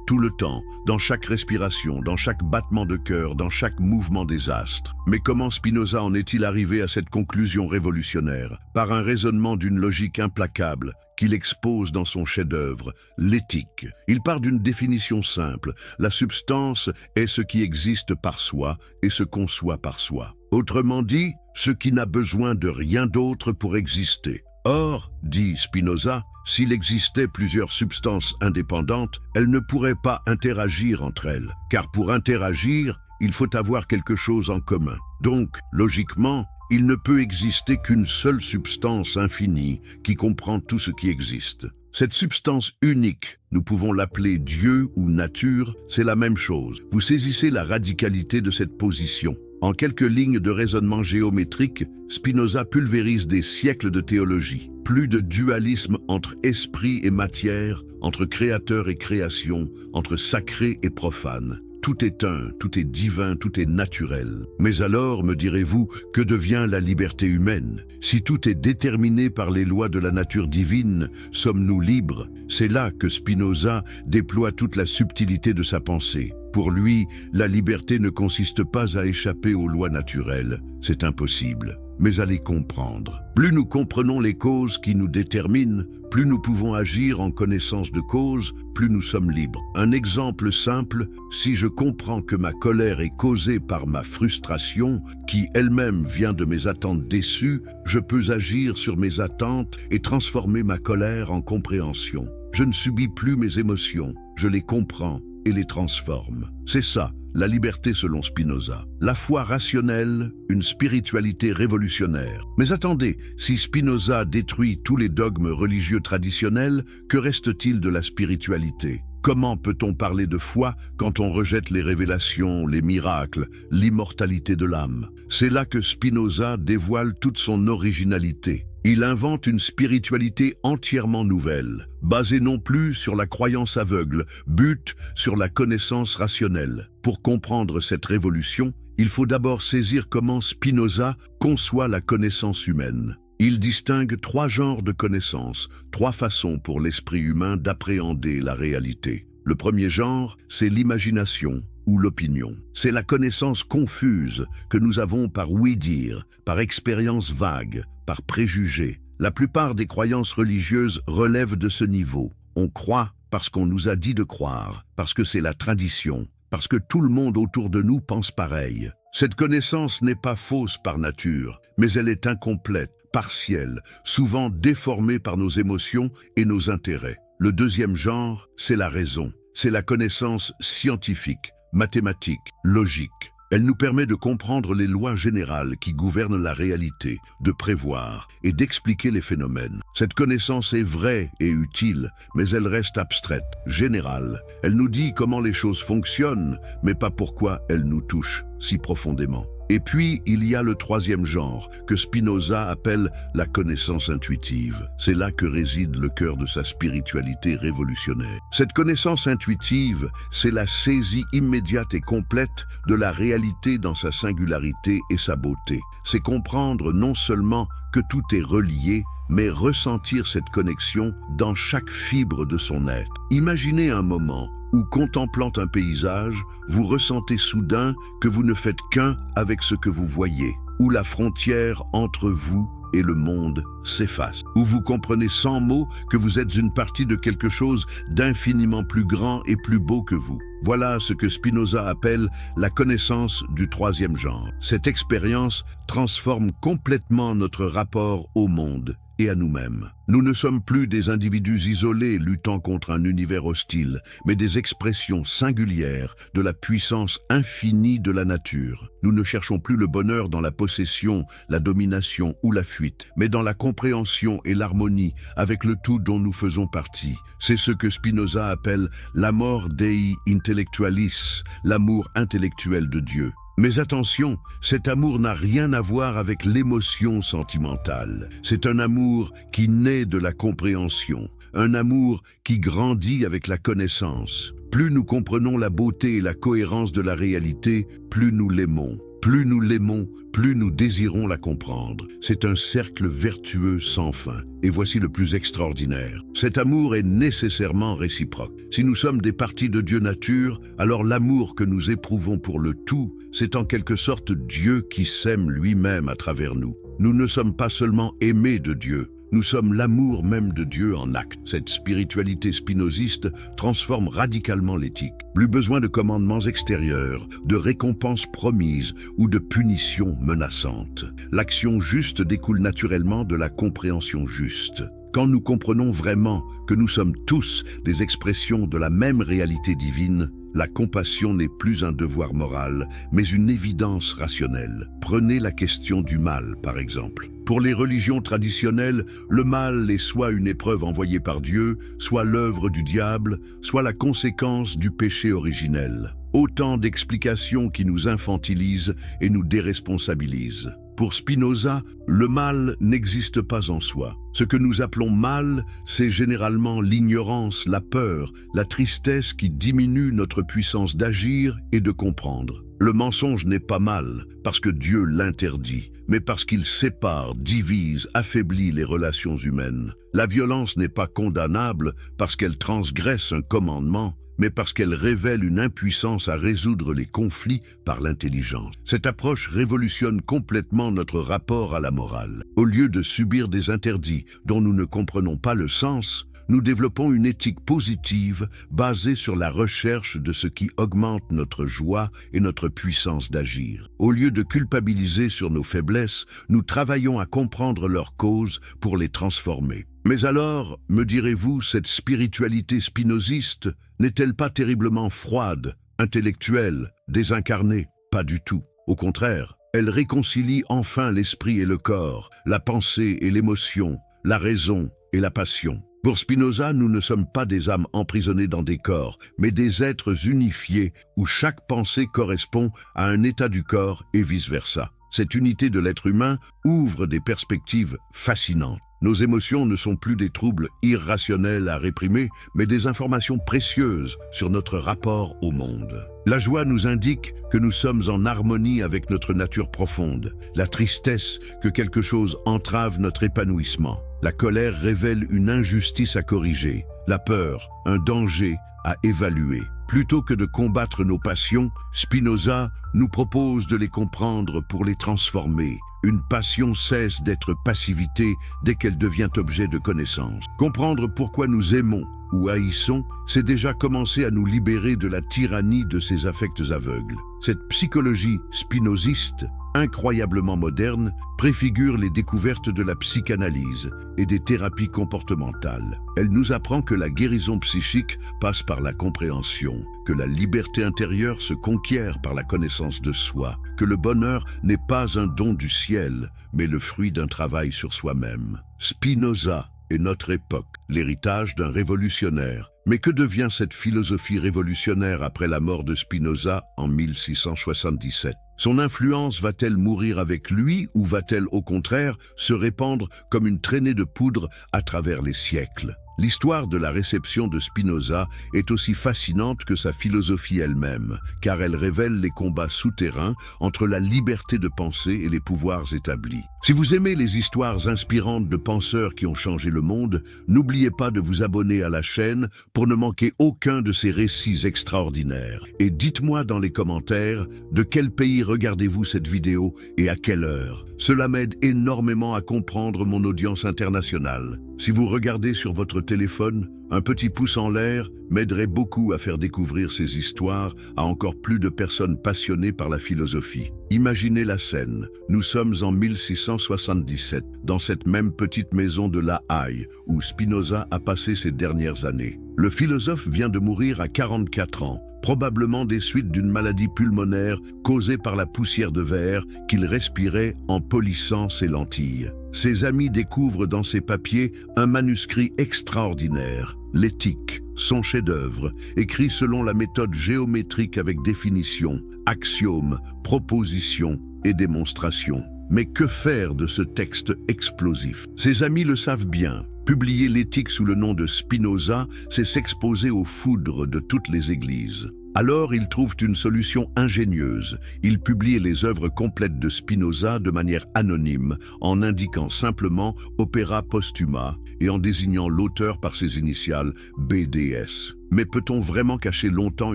tout le temps, dans chaque respiration, dans chaque battement de cœur, dans chaque mouvement des astres. Mais comment Spinoza en est-il arrivé à cette conclusion révolutionnaire? Par un raisonnement d'une logique implacable qu'il expose dans son chef-d'œuvre, l'Éthique. Il part d'une définition simple. La substance est ce qui existe par soi et se conçoit par soi. Autrement dit, ce qui n'a besoin de rien d'autre pour exister. Or, dit Spinoza, s'il existait plusieurs substances indépendantes, elles ne pourraient pas interagir entre elles. Car pour interagir, il faut avoir quelque chose en commun. Donc, logiquement, il ne peut exister qu'une seule substance infinie qui comprend tout ce qui existe. Cette substance unique, nous pouvons l'appeler Dieu ou nature, c'est la même chose. Vous saisissez la radicalité de cette position. En quelques lignes de raisonnement géométrique, Spinoza pulvérise des siècles de théologie. Plus de dualisme entre esprit et matière, entre créateur et création, entre sacré et profane. Tout est un, tout est divin, tout est naturel. Mais alors, me direz-vous, que devient la liberté humaine? Si tout est déterminé par les lois de la nature divine, sommes-nous libres? C'est là que Spinoza déploie toute la subtilité de sa pensée. Pour lui, la liberté ne consiste pas à échapper aux lois naturelles, c'est impossible, mais à les comprendre. Plus nous comprenons les causes qui nous déterminent, plus nous pouvons agir en connaissance de cause, plus nous sommes libres. Un exemple simple, si je comprends que ma colère est causée par ma frustration, qui elle-même vient de mes attentes déçues, je peux agir sur mes attentes et transformer ma colère en compréhension. Je ne subis plus mes émotions, je les comprends et les transforme. C'est ça, la liberté selon Spinoza. La foi rationnelle, une spiritualité révolutionnaire. Mais attendez, si Spinoza détruit tous les dogmes religieux traditionnels, que reste-t-il de la spiritualité? Comment peut-on parler de foi quand on rejette les révélations, les miracles, l'immortalité de l'âme? C'est là que Spinoza dévoile toute son originalité. Il invente une spiritualité entièrement nouvelle, basée non plus sur la croyance aveugle, but sur la connaissance rationnelle. Pour comprendre cette révolution, il faut d'abord saisir comment Spinoza conçoit la connaissance humaine. Il distingue trois genres de connaissances, trois façons pour l'esprit humain d'appréhender la réalité. Le premier genre, c'est l'imagination ou l'opinion. C'est la connaissance confuse que nous avons par ouï-dire, par expérience vague, par préjugés. La plupart des croyances religieuses relèvent de ce niveau. On croit parce qu'on nous a dit de croire, parce que c'est la tradition, parce que tout le monde autour de nous pense pareil. Cette connaissance n'est pas fausse par nature, mais elle est incomplète, partielle, souvent déformée par nos émotions et nos intérêts. Le deuxième genre, c'est la raison. C'est la connaissance scientifique, mathématique, logique. Elle nous permet de comprendre les lois générales qui gouvernent la réalité, de prévoir et d'expliquer les phénomènes. Cette connaissance est vraie et utile, mais elle reste abstraite, générale. Elle nous dit comment les choses fonctionnent, mais pas pourquoi elles nous touchent si profondément. Et puis, il y a le troisième genre, que Spinoza appelle la connaissance intuitive. C'est là que réside le cœur de sa spiritualité révolutionnaire. Cette connaissance intuitive, c'est la saisie immédiate et complète de la réalité dans sa singularité et sa beauté. C'est comprendre non seulement que tout est relié, mais ressentir cette connexion dans chaque fibre de son être. Imaginez un moment où, contemplant un paysage, vous ressentez soudain que vous ne faites qu'un avec ce que vous voyez, où la frontière entre vous et le monde s'efface, où vous comprenez sans mots que vous êtes une partie de quelque chose d'infiniment plus grand et plus beau que vous. Voilà ce que Spinoza appelle la connaissance du troisième genre. Cette expérience transforme complètement notre rapport au monde et à nous-mêmes. Nous ne sommes plus des individus isolés luttant contre un univers hostile, mais des expressions singulières de la puissance infinie de la nature. Nous ne cherchons plus le bonheur dans la possession, la domination ou la fuite, mais dans la compréhension et l'harmonie avec le tout dont nous faisons partie. C'est ce que Spinoza appelle l'amor Dei intellectualis, l'amour intellectuel de Dieu. Mais attention, cet amour n'a rien à voir avec l'émotion sentimentale. C'est un amour qui naît de la compréhension, un amour qui grandit avec la connaissance. Plus nous comprenons la beauté et la cohérence de la réalité, plus nous l'aimons. Plus nous l'aimons, plus nous désirons la comprendre. C'est un cercle vertueux sans fin. Et voici le plus extraordinaire. Cet amour est nécessairement réciproque. Si nous sommes des parties de Dieu nature, alors l'amour que nous éprouvons pour le tout, c'est en quelque sorte Dieu qui s'aime lui-même à travers nous. Nous ne sommes pas seulement aimés de Dieu, nous sommes l'amour même de Dieu en acte. Cette spiritualité spinoziste transforme radicalement l'éthique. Plus besoin de commandements extérieurs, de récompenses promises ou de punitions menaçantes. L'action juste découle naturellement de la compréhension juste. Quand nous comprenons vraiment que nous sommes tous des expressions de la même réalité divine, la compassion n'est plus un devoir moral, mais une évidence rationnelle. Prenez la question du mal, par exemple. Pour les religions traditionnelles, le mal est soit une épreuve envoyée par Dieu, soit l'œuvre du diable, soit la conséquence du péché originel. Autant d'explications qui nous infantilisent et nous déresponsabilisent. Pour Spinoza, le mal n'existe pas en soi. Ce que nous appelons mal, c'est généralement l'ignorance, la peur, la tristesse qui diminuent notre puissance d'agir et de comprendre. Le mensonge n'est pas mal parce que Dieu l'interdit, mais parce qu'il sépare, divise, affaiblit les relations humaines. La violence n'est pas condamnable parce qu'elle transgresse un commandement, mais parce qu'elle révèle une impuissance à résoudre les conflits par l'intelligence. Cette approche révolutionne complètement notre rapport à la morale. Au lieu de subir des interdits dont nous ne comprenons pas le sens, nous développons une éthique positive basée sur la recherche de ce qui augmente notre joie et notre puissance d'agir. Au lieu de culpabiliser sur nos faiblesses, nous travaillons à comprendre leurs causes pour les transformer. Mais alors, me direz-vous, cette spiritualité spinoziste n'est-elle pas terriblement froide, intellectuelle, désincarnée? Pas du tout. Au contraire, elle réconcilie enfin l'esprit et le corps, la pensée et l'émotion, la raison et la passion. Pour Spinoza, nous ne sommes pas des âmes emprisonnées dans des corps, mais des êtres unifiés où chaque pensée correspond à un état du corps et vice-versa. Cette unité de l'être humain ouvre des perspectives fascinantes. Nos émotions ne sont plus des troubles irrationnels à réprimer, mais des informations précieuses sur notre rapport au monde. La joie nous indique que nous sommes en harmonie avec notre nature profonde, la tristesse que quelque chose entrave notre épanouissement. La colère révèle une injustice à corriger, la peur, un danger à évaluer. Plutôt que de combattre nos passions, Spinoza nous propose de les comprendre pour les transformer. Une passion cesse d'être passivité dès qu'elle devient objet de connaissance. Comprendre pourquoi nous aimons ou haïssons, c'est déjà commencer à nous libérer de la tyrannie de ces affects aveugles. Cette psychologie spinoziste incroyablement moderne, préfigure les découvertes de la psychanalyse et des thérapies comportementales. Elle nous apprend que la guérison psychique passe par la compréhension, que la liberté intérieure se conquiert par la connaissance de soi, que le bonheur n'est pas un don du ciel, mais le fruit d'un travail sur soi-même. Spinoza est notre époque, l'héritage d'un révolutionnaire. Mais que devient cette philosophie révolutionnaire après la mort de Spinoza en 1677 ? Son influence va-t-elle mourir avec lui ou va-t-elle au contraire se répandre comme une traînée de poudre à travers les siècles ? L'histoire de la réception de Spinoza est aussi fascinante que sa philosophie elle-même, car elle révèle les combats souterrains entre la liberté de penser et les pouvoirs établis. Si vous aimez les histoires inspirantes de penseurs qui ont changé le monde, n'oubliez pas de vous abonner à la chaîne pour ne manquer aucun de ces récits extraordinaires. Et dites-moi dans les commentaires de quel pays regardez-vous cette vidéo et à quelle heure. Cela m'aide énormément à comprendre mon audience internationale. Si vous regardez sur votre téléphone, un petit pouce en l'air m'aiderait beaucoup à faire découvrir ces histoires à encore plus de personnes passionnées par la philosophie. Imaginez la scène. Nous sommes en 1677, dans cette même petite maison de La Haye, où Spinoza a passé ses dernières années. Le philosophe vient de mourir à 44 ans, probablement des suites d'une maladie pulmonaire causée par la poussière de verre qu'il respirait en polissant ses lentilles. Ses amis découvrent dans ses papiers un manuscrit extraordinaire, l'Éthique, son chef-d'œuvre, écrit selon la méthode géométrique avec définition, axiomes, propositions et démonstrations. Mais que faire de ce texte explosif? Ses amis le savent bien. Publier l'Éthique sous le nom de Spinoza, c'est s'exposer aux foudres de toutes les églises. Alors ils trouvent une solution ingénieuse. Ils publient les œuvres complètes de Spinoza de manière anonyme, en indiquant simplement Opera Postuma et en désignant l'auteur par ses initiales BDS. Mais peut-on vraiment cacher longtemps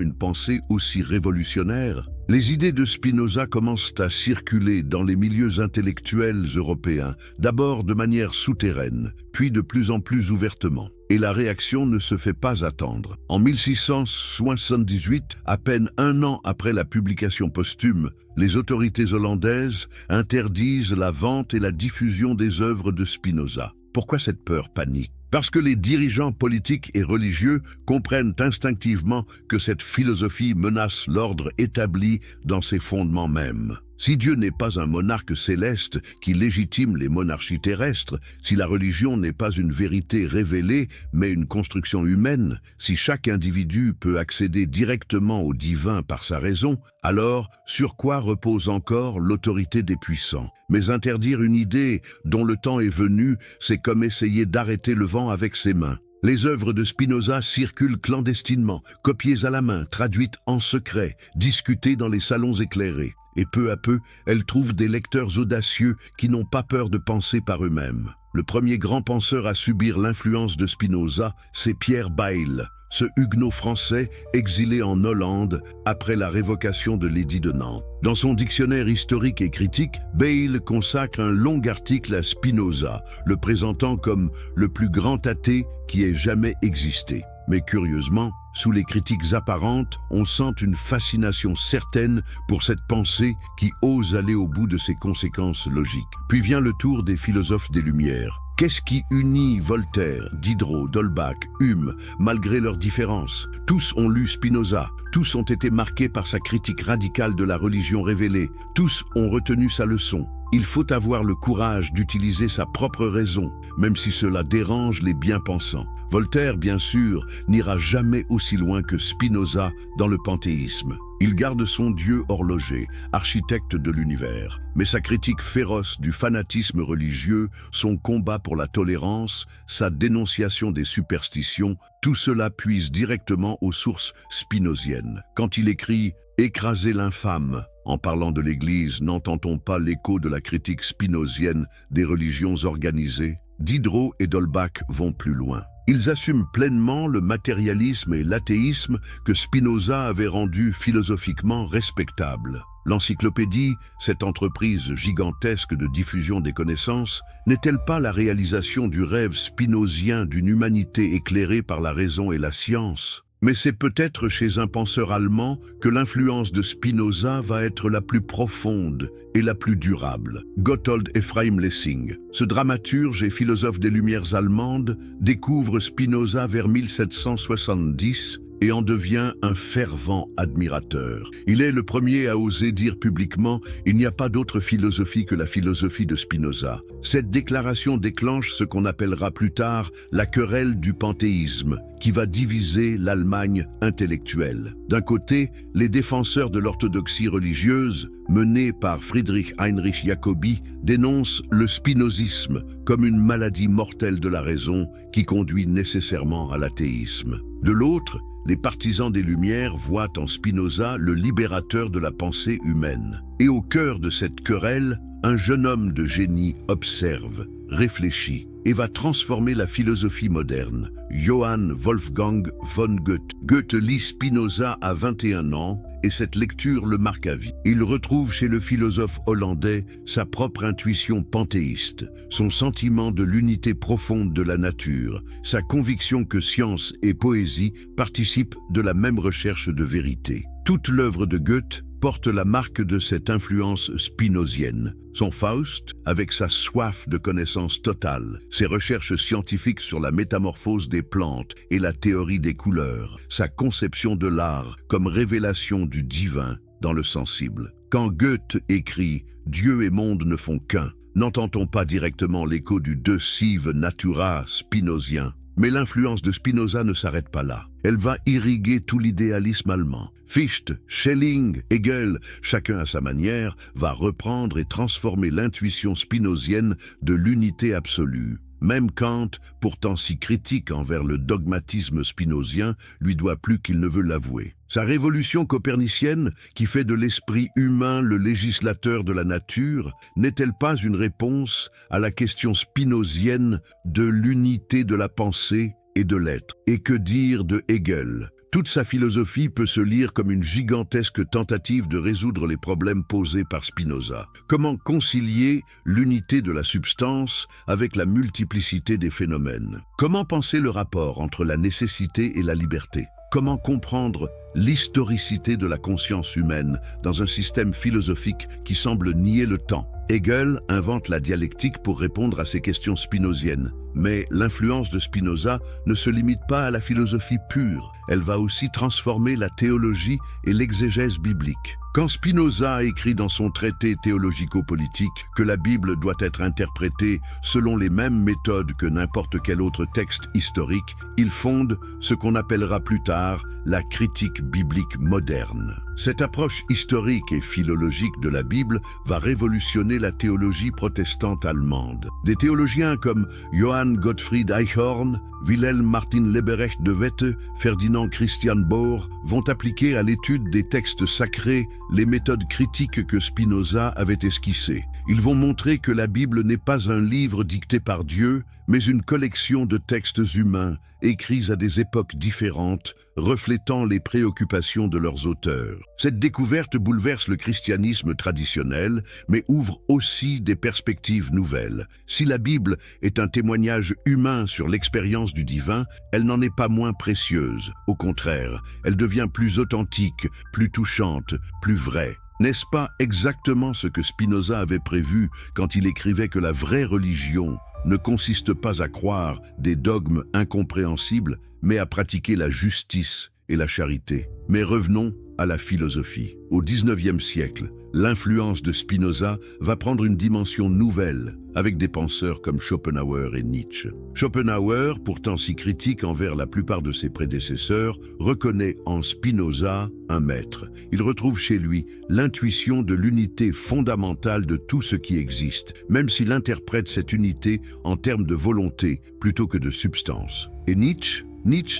une pensée aussi révolutionnaire ? Les idées de Spinoza commencent à circuler dans les milieux intellectuels européens, d'abord de manière souterraine, puis de plus en plus ouvertement. Et la réaction ne se fait pas attendre. En 1678, à peine un an après la publication posthume, les autorités hollandaises interdisent la vente et la diffusion des œuvres de Spinoza. Pourquoi cette peur panique ? Parce que les dirigeants politiques et religieux comprennent instinctivement que cette philosophie menace l'ordre établi dans ses fondements mêmes. Si Dieu n'est pas un monarque céleste qui légitime les monarchies terrestres, si la religion n'est pas une vérité révélée mais une construction humaine, si chaque individu peut accéder directement au divin par sa raison, alors sur quoi repose encore l'autorité des puissants ? Mais interdire une idée dont le temps est venu, c'est comme essayer d'arrêter le vent avec ses mains. Les œuvres de Spinoza circulent clandestinement, copiées à la main, traduites en secret, discutées dans les salons éclairés. Et peu à peu, elles trouvent des lecteurs audacieux qui n'ont pas peur de penser par eux-mêmes. Le premier grand penseur à subir l'influence de Spinoza, c'est Pierre Bayle, ce huguenot français exilé en Hollande après la révocation de l'édit de Nantes. Dans son dictionnaire historique et critique, Bayle consacre un long article à Spinoza, le présentant comme le plus grand athée qui ait jamais existé. Mais curieusement, sous les critiques apparentes, on sent une fascination certaine pour cette pensée qui ose aller au bout de ses conséquences logiques. Puis vient le tour des philosophes des Lumières. Qu'est-ce qui unit Voltaire, Diderot, d'Holbach, Hume, malgré leurs différences? Tous ont lu Spinoza, tous ont été marqués par sa critique radicale de la religion révélée, tous ont retenu sa leçon. Il faut avoir le courage d'utiliser sa propre raison, même si cela dérange les bien-pensants. Voltaire, bien sûr, n'ira jamais aussi loin que Spinoza dans le panthéisme. Il garde son Dieu horloger, architecte de l'univers. Mais sa critique féroce du fanatisme religieux, son combat pour la tolérance, sa dénonciation des superstitions, tout cela puise directement aux sources spinoziennes. Quand il écrit « Écraser l'infâme », en parlant de l'Église, n'entend-on pas l'écho de la critique spinozienne des religions organisées? Diderot et d'Holbach vont plus loin. Ils assument pleinement le matérialisme et l'athéisme que Spinoza avait rendu philosophiquement respectable. L'encyclopédie, cette entreprise gigantesque de diffusion des connaissances, n'est-elle pas la réalisation du rêve spinozien d'une humanité éclairée par la raison et la science ? Mais c'est peut-être chez un penseur allemand que l'influence de Spinoza va être la plus profonde et la plus durable. Gotthold Ephraim Lessing, ce dramaturge et philosophe des Lumières allemandes, découvre Spinoza vers 1770 et en devient un fervent admirateur. Il est le premier à oser dire publiquement « Il n'y a pas d'autre philosophie que la philosophie de Spinoza ». Cette déclaration déclenche ce qu'on appellera plus tard la querelle du panthéisme, qui va diviser l'Allemagne intellectuelle. D'un côté, les défenseurs de l'orthodoxie religieuse, menés par Friedrich Heinrich Jacobi, dénoncent le spinozisme comme une maladie mortelle de la raison qui conduit nécessairement à l'athéisme. De l'autre, les partisans des Lumières voient en Spinoza le libérateur de la pensée humaine. Et au cœur de cette querelle, un jeune homme de génie observe, réfléchit et va transformer la philosophie moderne. Johann Wolfgang von Goethe. Goethe lit Spinoza à 21 ans et cette lecture le marque à vie. Il retrouve chez le philosophe hollandais sa propre intuition panthéiste, son sentiment de l'unité profonde de la nature, sa conviction que science et poésie participent de la même recherche de vérité. Toute l'œuvre de Goethe porte la marque de cette influence spinozienne. Son Faust, avec sa soif de connaissance totale, ses recherches scientifiques sur la métamorphose des plantes et la théorie des couleurs, sa conception de l'art comme révélation du divin dans le sensible. Quand Goethe écrit « Dieu et monde ne font qu'un », n'entend-on pas directement l'écho du De Sive Natura spinozien? Mais l'influence de Spinoza ne s'arrête pas là. Elle va irriguer tout l'idéalisme allemand. Fichte, Schelling, Hegel, chacun à sa manière, va reprendre et transformer l'intuition spinozienne de l'unité absolue. Même Kant, pourtant si critique envers le dogmatisme spinozien, lui doit plus qu'il ne veut l'avouer. Sa révolution copernicienne, qui fait de l'esprit humain le législateur de la nature, n'est-elle pas une réponse à la question spinozienne de l'unité de la pensée et de l'être? Et que dire de Hegel? Toute sa philosophie peut se lire comme une gigantesque tentative de résoudre les problèmes posés par Spinoza. Comment concilier l'unité de la substance avec la multiplicité des phénomènes? Comment penser le rapport entre la nécessité et la liberté? Comment comprendre l'historicité de la conscience humaine dans un système philosophique qui semble nier le temps? Hegel invente la dialectique pour répondre à ces questions spinoziennes. Mais l'influence de Spinoza ne se limite pas à la philosophie pure, elle va aussi transformer la théologie et l'exégèse biblique. Quand Spinoza écrit dans son traité théologico-politique que la Bible doit être interprétée selon les mêmes méthodes que n'importe quel autre texte historique, il fonde ce qu'on appellera plus tard la critique biblique moderne. Cette approche historique et philologique de la Bible va révolutionner la théologie protestante allemande. Des théologiens comme Johann Gottfried Eichhorn, Wilhelm Martin Leberecht de Wette, Ferdinand Christian Bohr vont appliquer à l'étude des textes sacrés les méthodes critiques que Spinoza avait esquissées. Ils vont montrer que la Bible n'est pas un livre dicté par Dieu, mais une collection de textes humains, écrits à des époques différentes, reflétant les préoccupations de leurs auteurs. Cette découverte bouleverse le christianisme traditionnel, mais ouvre aussi des perspectives nouvelles. Si la Bible est un témoignage humain sur l'expérience du divin, elle n'en est pas moins précieuse. Au contraire, elle devient plus authentique, plus touchante, plus vraie. N'est-ce pas exactement ce que Spinoza avait prévu quand il écrivait que la vraie religion ne consiste pas à croire des dogmes incompréhensibles, mais à pratiquer la justice et la charité? Mais revenons à la philosophie. Au XIXe siècle, l'influence de Spinoza va prendre une dimension nouvelle avec des penseurs comme Schopenhauer et Nietzsche. Schopenhauer, pourtant si critique envers la plupart de ses prédécesseurs, reconnaît en Spinoza un maître. Il retrouve chez lui l'intuition de l'unité fondamentale de tout ce qui existe, même s'il interprète cette unité en termes de volonté plutôt que de substance. Et Nietzsche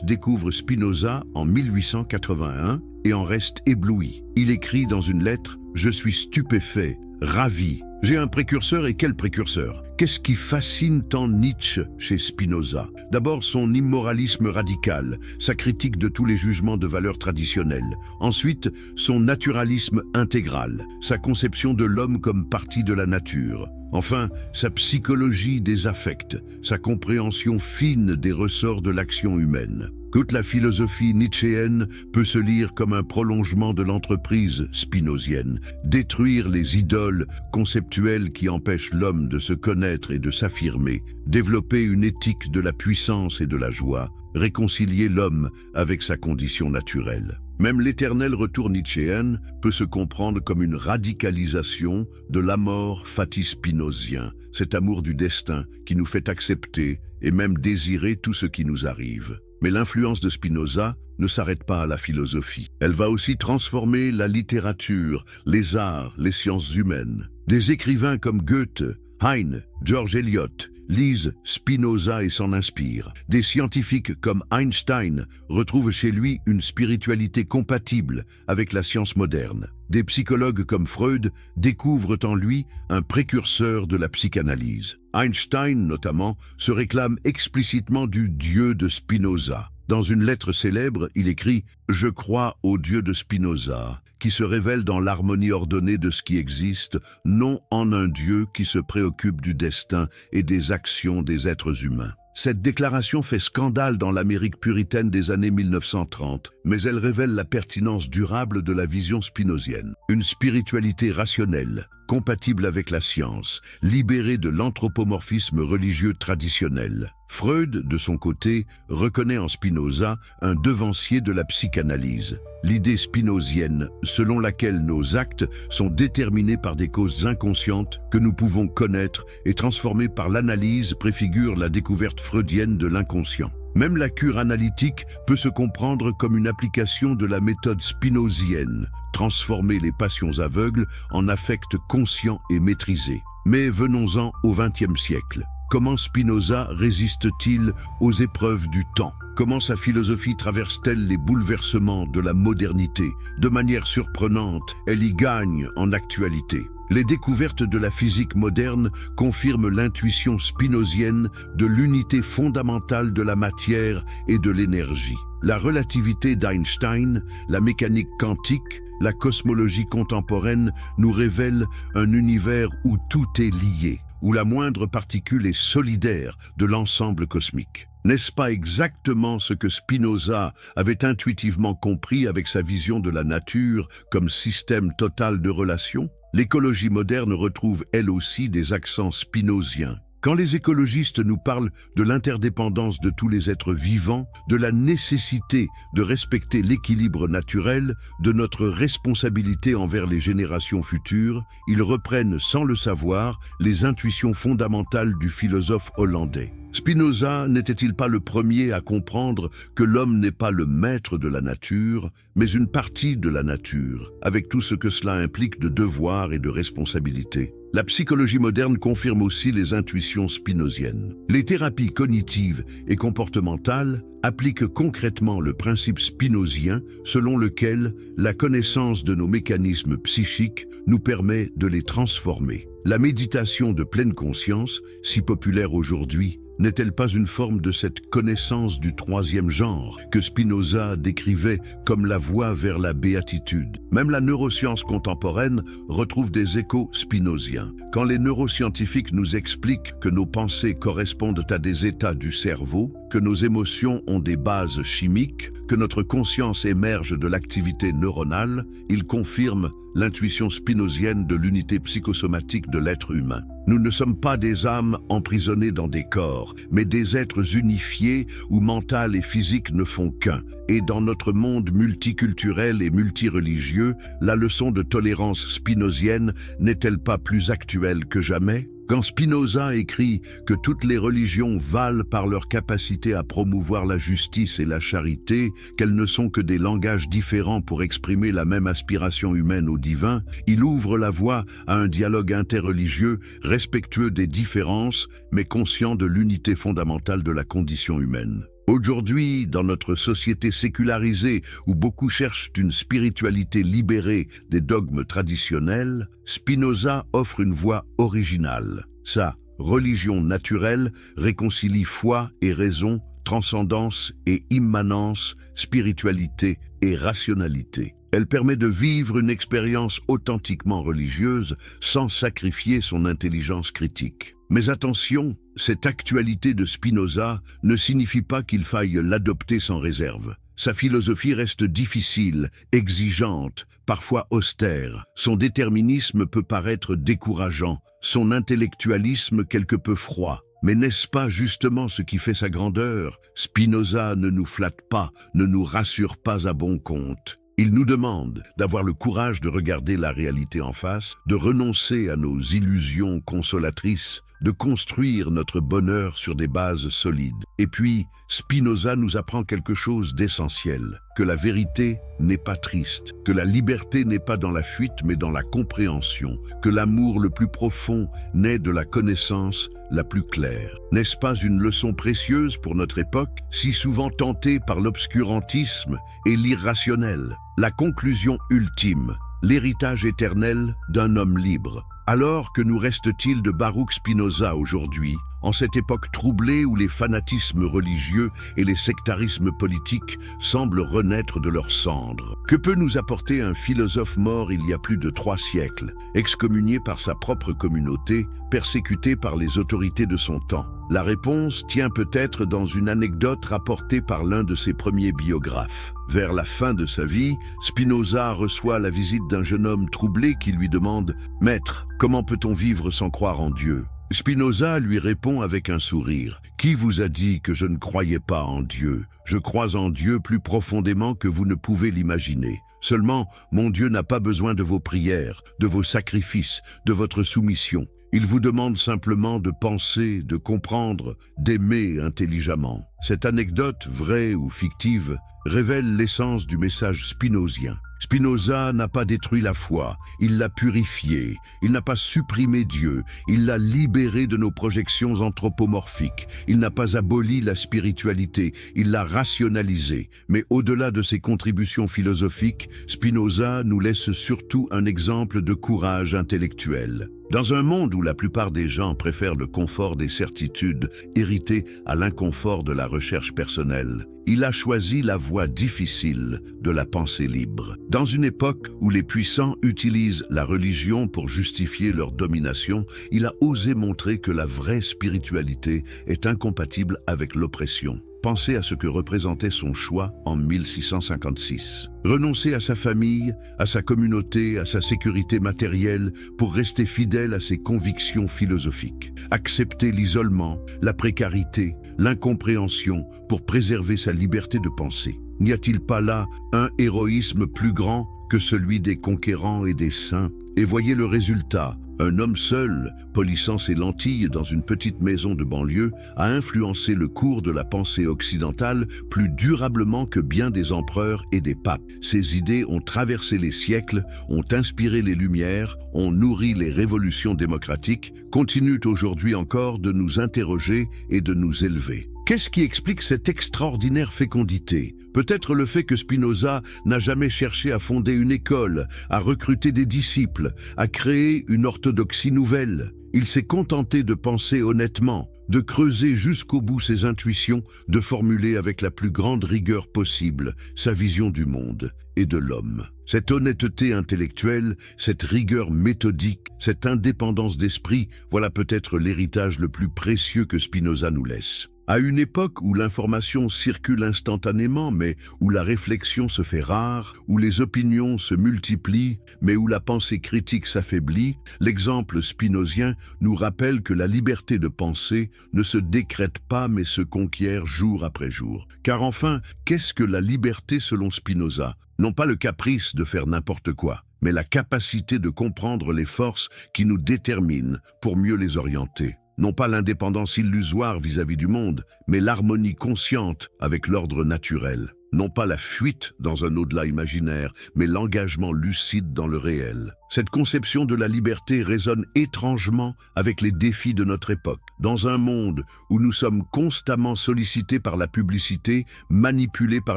découvre Spinoza en 1881 et en reste ébloui. Il écrit dans une lettre « Je suis stupéfait, ravi. J'ai un précurseur et quel précurseur ! Qu'est-ce qui fascine tant Nietzsche chez Spinoza? D'abord son immoralisme radical, sa critique de tous les jugements de valeur traditionnels. Ensuite, son naturalisme intégral, sa conception de l'homme comme partie de la nature. Enfin, sa psychologie des affects, sa compréhension fine des ressorts de l'action humaine. Toute la philosophie nietzschéenne peut se lire comme un prolongement de l'entreprise spinozienne, détruire les idoles conceptuelles qui empêchent l'homme de se connaître et de s'affirmer, développer une éthique de la puissance et de la joie, réconcilier l'homme avec sa condition naturelle. Même l'éternel retour nietzschéen peut se comprendre comme une radicalisation de l'amor fati spinozien, cet amour du destin qui nous fait accepter et même désirer tout ce qui nous arrive. Mais l'influence de Spinoza ne s'arrête pas à la philosophie. Elle va aussi transformer la littérature, les arts, les sciences humaines. Des écrivains comme Goethe, Heine, George Eliot lisent Spinoza et s'en inspirent. Des scientifiques comme Einstein retrouvent chez lui une spiritualité compatible avec la science moderne. Des psychologues comme Freud découvrent en lui un précurseur de la psychanalyse. Einstein, notamment, se réclame explicitement du Dieu de Spinoza. Dans une lettre célèbre, il écrit « Je crois au Dieu de Spinoza » qui se révèle dans l'harmonie ordonnée de ce qui existe, non en un Dieu qui se préoccupe du destin et des actions des êtres humains. Cette déclaration fait scandale dans l'Amérique puritaine des années 1930, mais elle révèle la pertinence durable de la vision spinozienne. Une spiritualité rationnelle, compatible avec la science, libérée de l'anthropomorphisme religieux traditionnel. Freud, de son côté, reconnaît en Spinoza un devancier de la psychanalyse. L'idée spinozienne, selon laquelle nos actes sont déterminés par des causes inconscientes que nous pouvons connaître et transformer par l'analyse, préfigure la découverte freudienne de l'inconscient. Même la cure analytique peut se comprendre comme une application de la méthode spinozienne, transformer les passions aveugles en affects conscients et maîtrisés. Mais venons-en au XXe siècle. Comment Spinoza résiste-t-il aux épreuves du temps? Comment sa philosophie traverse-t-elle les bouleversements de la modernité? De manière surprenante, elle y gagne en actualité. Les découvertes de la physique moderne confirment l'intuition spinozienne de l'unité fondamentale de la matière et de l'énergie. La relativité d'Einstein, la mécanique quantique, la cosmologie contemporaine nous révèlent un univers où tout est lié, où la moindre particule est solidaire de l'ensemble cosmique. N'est-ce pas exactement ce que Spinoza avait intuitivement compris avec sa vision de la nature comme système total de relations? L'écologie moderne retrouve elle aussi des accents spinoziens. Quand les écologistes nous parlent de l'interdépendance de tous les êtres vivants, de la nécessité de respecter l'équilibre naturel, de notre responsabilité envers les générations futures, ils reprennent sans le savoir les intuitions fondamentales du philosophe hollandais. Spinoza n'était-il pas le premier à comprendre que l'homme n'est pas le maître de la nature, mais une partie de la nature, avec tout ce que cela implique de devoirs et de responsabilités? La psychologie moderne confirme aussi les intuitions spinoziennes. Les thérapies cognitives et comportementales appliquent concrètement le principe spinozien selon lequel la connaissance de nos mécanismes psychiques nous permet de les transformer. La méditation de pleine conscience, si populaire aujourd'hui, n'est-elle pas une forme de cette connaissance du troisième genre que Spinoza décrivait comme la voie vers la béatitude? Même la neuroscience contemporaine retrouve des échos spinoziens. Quand les neuroscientifiques nous expliquent que nos pensées correspondent à des états du cerveau, que nos émotions ont des bases chimiques, que notre conscience émerge de l'activité neuronale, ils confirment l'intuition spinozienne de l'unité psychosomatique de l'être humain. Nous ne sommes pas des âmes emprisonnées dans des corps, mais des êtres unifiés où mental et physique ne font qu'un. Et dans notre monde multiculturel et multireligieux, la leçon de tolérance spinozienne n'est-elle pas plus actuelle que jamais? Quand Spinoza écrit que toutes les religions valent par leur capacité à promouvoir la justice et la charité, qu'elles ne sont que des langages différents pour exprimer la même aspiration humaine au divin, il ouvre la voie à un dialogue interreligieux respectueux des différences, mais conscient de l'unité fondamentale de la condition humaine. Aujourd'hui, dans notre société sécularisée où beaucoup cherchent une spiritualité libérée des dogmes traditionnels, Spinoza offre une voie originale. Sa religion naturelle réconcilie foi et raison, transcendance et immanence, spiritualité et rationalité. Elle permet de vivre une expérience authentiquement religieuse sans sacrifier son intelligence critique. Mais attention, cette actualité de Spinoza ne signifie pas qu'il faille l'adopter sans réserve. Sa philosophie reste difficile, exigeante, parfois austère. Son déterminisme peut paraître décourageant, son intellectualisme quelque peu froid. Mais n'est-ce pas justement ce qui fait sa grandeur? Spinoza ne nous flatte pas, ne nous rassure pas à bon compte. Il nous demande d'avoir le courage de regarder la réalité en face, de renoncer à nos illusions consolatrices, de construire notre bonheur sur des bases solides. Et puis, Spinoza nous apprend quelque chose d'essentiel, que la vérité n'est pas triste, que la liberté n'est pas dans la fuite mais dans la compréhension, que l'amour le plus profond naît de la connaissance la plus claire. N'est-ce pas une leçon précieuse pour notre époque, si souvent tentée par l'obscurantisme et l'irrationnel? La conclusion ultime, l'héritage éternel d'un homme libre. Alors, que nous reste-t-il de Baruch Spinoza aujourd'hui, en cette époque troublée où les fanatismes religieux et les sectarismes politiques semblent renaître de leurs cendres? Que peut nous apporter un philosophe mort il y a plus de 3 siècles, excommunié par sa propre communauté, persécuté par les autorités de son temps? La réponse tient peut-être dans une anecdote rapportée par l'un de ses premiers biographes. Vers la fin de sa vie, Spinoza reçoit la visite d'un jeune homme troublé qui lui demande « Maître, comment peut-on vivre sans croire en Dieu ?» Spinoza lui répond avec un sourire « Qui vous a dit que je ne croyais pas en Dieu? Je crois en Dieu plus profondément que vous ne pouvez l'imaginer. Seulement, mon Dieu n'a pas besoin de vos prières, de vos sacrifices, de votre soumission. Il vous demande simplement de penser, de comprendre, d'aimer intelligemment. » Cette anecdote, vraie ou fictive, révèle l'essence du message spinozien. Spinoza n'a pas détruit la foi, il l'a purifiée. Il n'a pas supprimé Dieu, il l'a libéré de nos projections anthropomorphiques. Il n'a pas aboli la spiritualité, il l'a rationalisée. Mais au-delà de ses contributions philosophiques, Spinoza nous laisse surtout un exemple de courage intellectuel. Dans un monde où la plupart des gens préfèrent le confort des certitudes héritées à l'inconfort de la recherche personnelle, il a choisi la voie difficile de la pensée libre. Dans une époque où les puissants utilisent la religion pour justifier leur domination, il a osé montrer que la vraie spiritualité est incompatible avec l'oppression. Pensez à ce que représentait son choix en 1656. Renoncer à sa famille, à sa communauté, à sa sécurité matérielle pour rester fidèle à ses convictions philosophiques. Accepter l'isolement, la précarité, l'incompréhension pour préserver sa liberté de penser. N'y a-t-il pas là un héroïsme plus grand que celui des conquérants et des saints? Et voyez le résultat. Un homme seul, polissant ses lentilles dans une petite maison de banlieue, a influencé le cours de la pensée occidentale plus durablement que bien des empereurs et des papes. Ses idées ont traversé les siècles, ont inspiré les Lumières, ont nourri les révolutions démocratiques, continuent aujourd'hui encore de nous interroger et de nous élever. Qu'est-ce qui explique cette extraordinaire fécondité? Peut-être le fait que Spinoza n'a jamais cherché à fonder une école, à recruter des disciples, à créer une orthodoxie nouvelle. Il s'est contenté de penser honnêtement, de creuser jusqu'au bout ses intuitions, de formuler avec la plus grande rigueur possible sa vision du monde et de l'homme. Cette honnêteté intellectuelle, cette rigueur méthodique, cette indépendance d'esprit, voilà peut-être l'héritage le plus précieux que Spinoza nous laisse. À une époque où l'information circule instantanément, mais où la réflexion se fait rare, où les opinions se multiplient, mais où la pensée critique s'affaiblit, l'exemple spinozien nous rappelle que la liberté de penser ne se décrète pas mais se conquiert jour après jour. Car enfin, qu'est-ce que la liberté selon Spinoza? Non pas le caprice de faire n'importe quoi, mais la capacité de comprendre les forces qui nous déterminent pour mieux les orienter. Non pas l'indépendance illusoire vis-à-vis du monde, mais l'harmonie consciente avec l'ordre naturel. Non pas la fuite dans un au-delà imaginaire, mais l'engagement lucide dans le réel. Cette conception de la liberté résonne étrangement avec les défis de notre époque. Dans un monde où nous sommes constamment sollicités par la publicité, manipulés par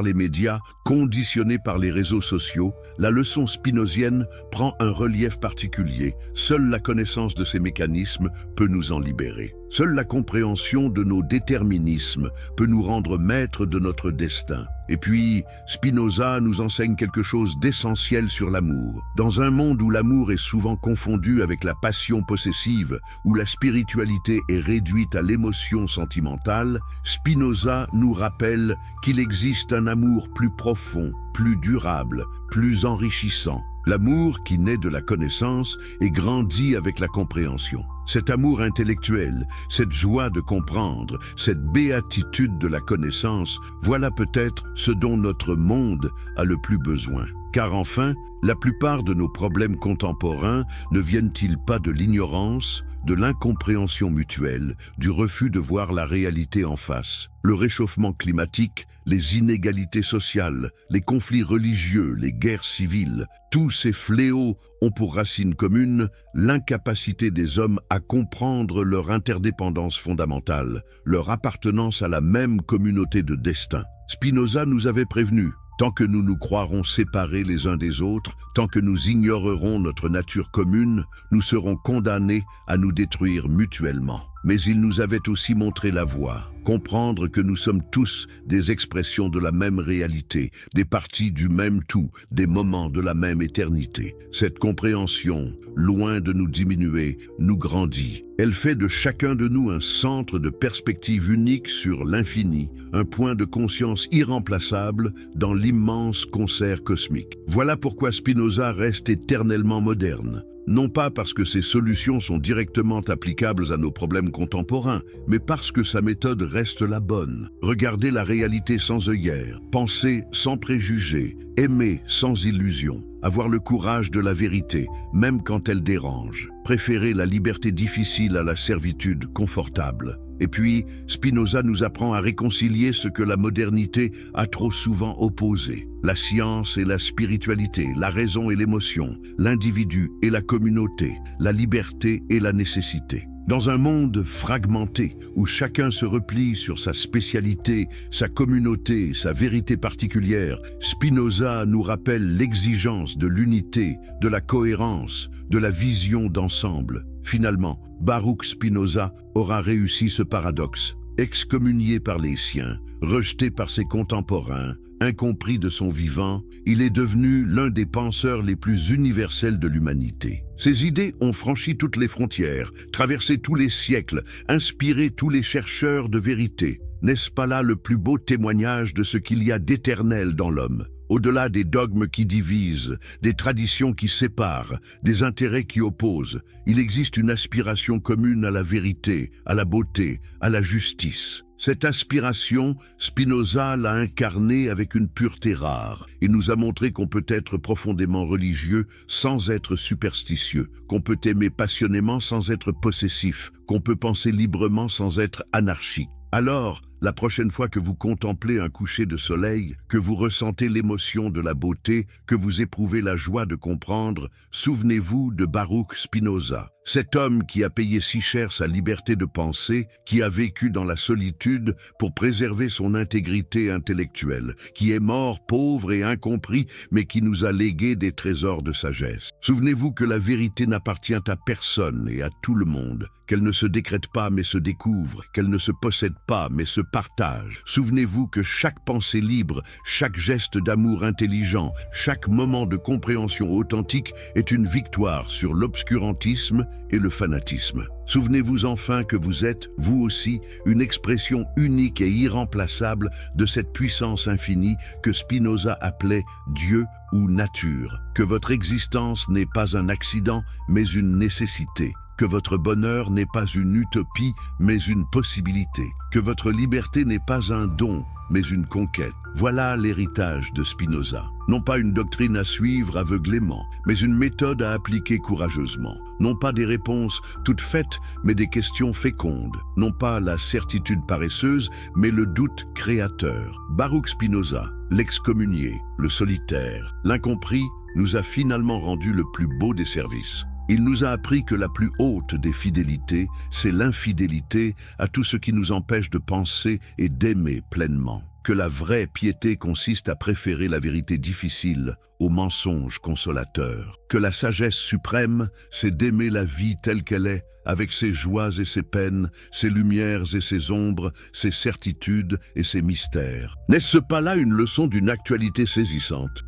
les médias, conditionnés par les réseaux sociaux, la leçon spinozienne prend un relief particulier. Seule la connaissance de ces mécanismes peut nous en libérer. Seule la compréhension de nos déterminismes peut nous rendre maîtres de notre destin. Et puis, Spinoza nous enseigne quelque chose d'essentiel sur l'amour. Dans un monde où l'amour est souvent confondu avec la passion possessive, où la spiritualité est réduite à l'émotion sentimentale, Spinoza nous rappelle qu'il existe un amour plus profond, plus durable, plus enrichissant. L'amour qui naît de la connaissance et grandit avec la compréhension. Cet amour intellectuel, cette joie de comprendre, cette béatitude de la connaissance, voilà peut-être ce dont notre monde a le plus besoin. Car enfin, la plupart de nos problèmes contemporains ne viennent-ils pas de l'ignorance, de l'incompréhension mutuelle, du refus de voir la réalité en face? Le réchauffement climatique, les inégalités sociales, les conflits religieux, les guerres civiles, tous ces fléaux ont pour racine commune l'incapacité des hommes à comprendre leur interdépendance fondamentale, leur appartenance à la même communauté de destin. Spinoza nous avait prévenus. Tant que nous nous croirons séparés les uns des autres, tant que nous ignorerons notre nature commune, nous serons condamnés à nous détruire mutuellement. Mais il nous avait aussi montré la voie, comprendre que nous sommes tous des expressions de la même réalité, des parties du même tout, des moments de la même éternité. Cette compréhension, loin de nous diminuer, nous grandit. Elle fait de chacun de nous un centre de perspective unique sur l'infini, un point de conscience irremplaçable dans l'immense concert cosmique. Voilà pourquoi Spinoza reste éternellement moderne. Non pas parce que ses solutions sont directement applicables à nos problèmes contemporains, mais parce que sa méthode reste la bonne. Regarder la réalité sans œillères, penser sans préjugés, aimer sans illusion, avoir le courage de la vérité, même quand elle dérange, préférer la liberté difficile à la servitude confortable. Et puis, Spinoza nous apprend à réconcilier ce que la modernité a trop souvent opposé. La science et la spiritualité, la raison et l'émotion, l'individu et la communauté, la liberté et la nécessité. Dans un monde fragmenté, où chacun se replie sur sa spécialité, sa communauté, sa vérité particulière, Spinoza nous rappelle l'exigence de l'unité, de la cohérence, de la vision d'ensemble. Finalement, Baruch Spinoza aura réussi ce paradoxe. Excommunié par les siens, rejeté par ses contemporains, incompris de son vivant, il est devenu l'un des penseurs les plus universels de l'humanité. Ses idées ont franchi toutes les frontières, traversé tous les siècles, inspiré tous les chercheurs de vérité. N'est-ce pas là le plus beau témoignage de ce qu'il y a d'éternel dans l'homme? Au-delà des dogmes qui divisent, des traditions qui séparent, des intérêts qui opposent, il existe une aspiration commune à la vérité, à la beauté, à la justice. Cette aspiration, Spinoza l'a incarnée avec une pureté rare. Il nous a montré qu'on peut être profondément religieux sans être superstitieux, qu'on peut aimer passionnément sans être possessif, qu'on peut penser librement sans être anarchique. Alors, la prochaine fois que vous contemplez un coucher de soleil, que vous ressentez l'émotion de la beauté, que vous éprouvez la joie de comprendre, souvenez-vous de Baruch Spinoza. Cet homme qui a payé si cher sa liberté de penser, qui a vécu dans la solitude pour préserver son intégrité intellectuelle, qui est mort pauvre et incompris, mais qui nous a légué des trésors de sagesse. Souvenez-vous que la vérité n'appartient à personne et à tout le monde, qu'elle ne se décrète pas mais se découvre, qu'elle ne se possède pas mais se partage. Souvenez-vous que chaque pensée libre, chaque geste d'amour intelligent, chaque moment de compréhension authentique est une victoire sur l'obscurantisme et le fanatisme. Souvenez-vous enfin que vous êtes, vous aussi, une expression unique et irremplaçable de cette puissance infinie que Spinoza appelait Dieu ou nature, que votre existence n'est pas un accident, mais une nécessité, que votre bonheur n'est pas une utopie, mais une possibilité, que votre liberté n'est pas un don, mais une conquête. Voilà l'héritage de Spinoza. Non pas une doctrine à suivre aveuglément, mais une méthode à appliquer courageusement. Non pas des réponses toutes faites, mais des questions fécondes. Non pas la certitude paresseuse, mais le doute créateur. Baruch Spinoza, l'excommunié, le solitaire, l'incompris, nous a finalement rendu le plus beau des services. Il nous a appris que la plus haute des fidélités, c'est l'infidélité à tout ce qui nous empêche de penser et d'aimer pleinement. que la vraie piété consiste à préférer la vérité difficile au mensonge consolateur, que la sagesse suprême, c'est d'aimer la vie telle qu'elle est, avec ses joies et ses peines, ses lumières et ses ombres, ses certitudes et ses mystères. N'est-ce pas là une leçon d'une actualité saisissante ?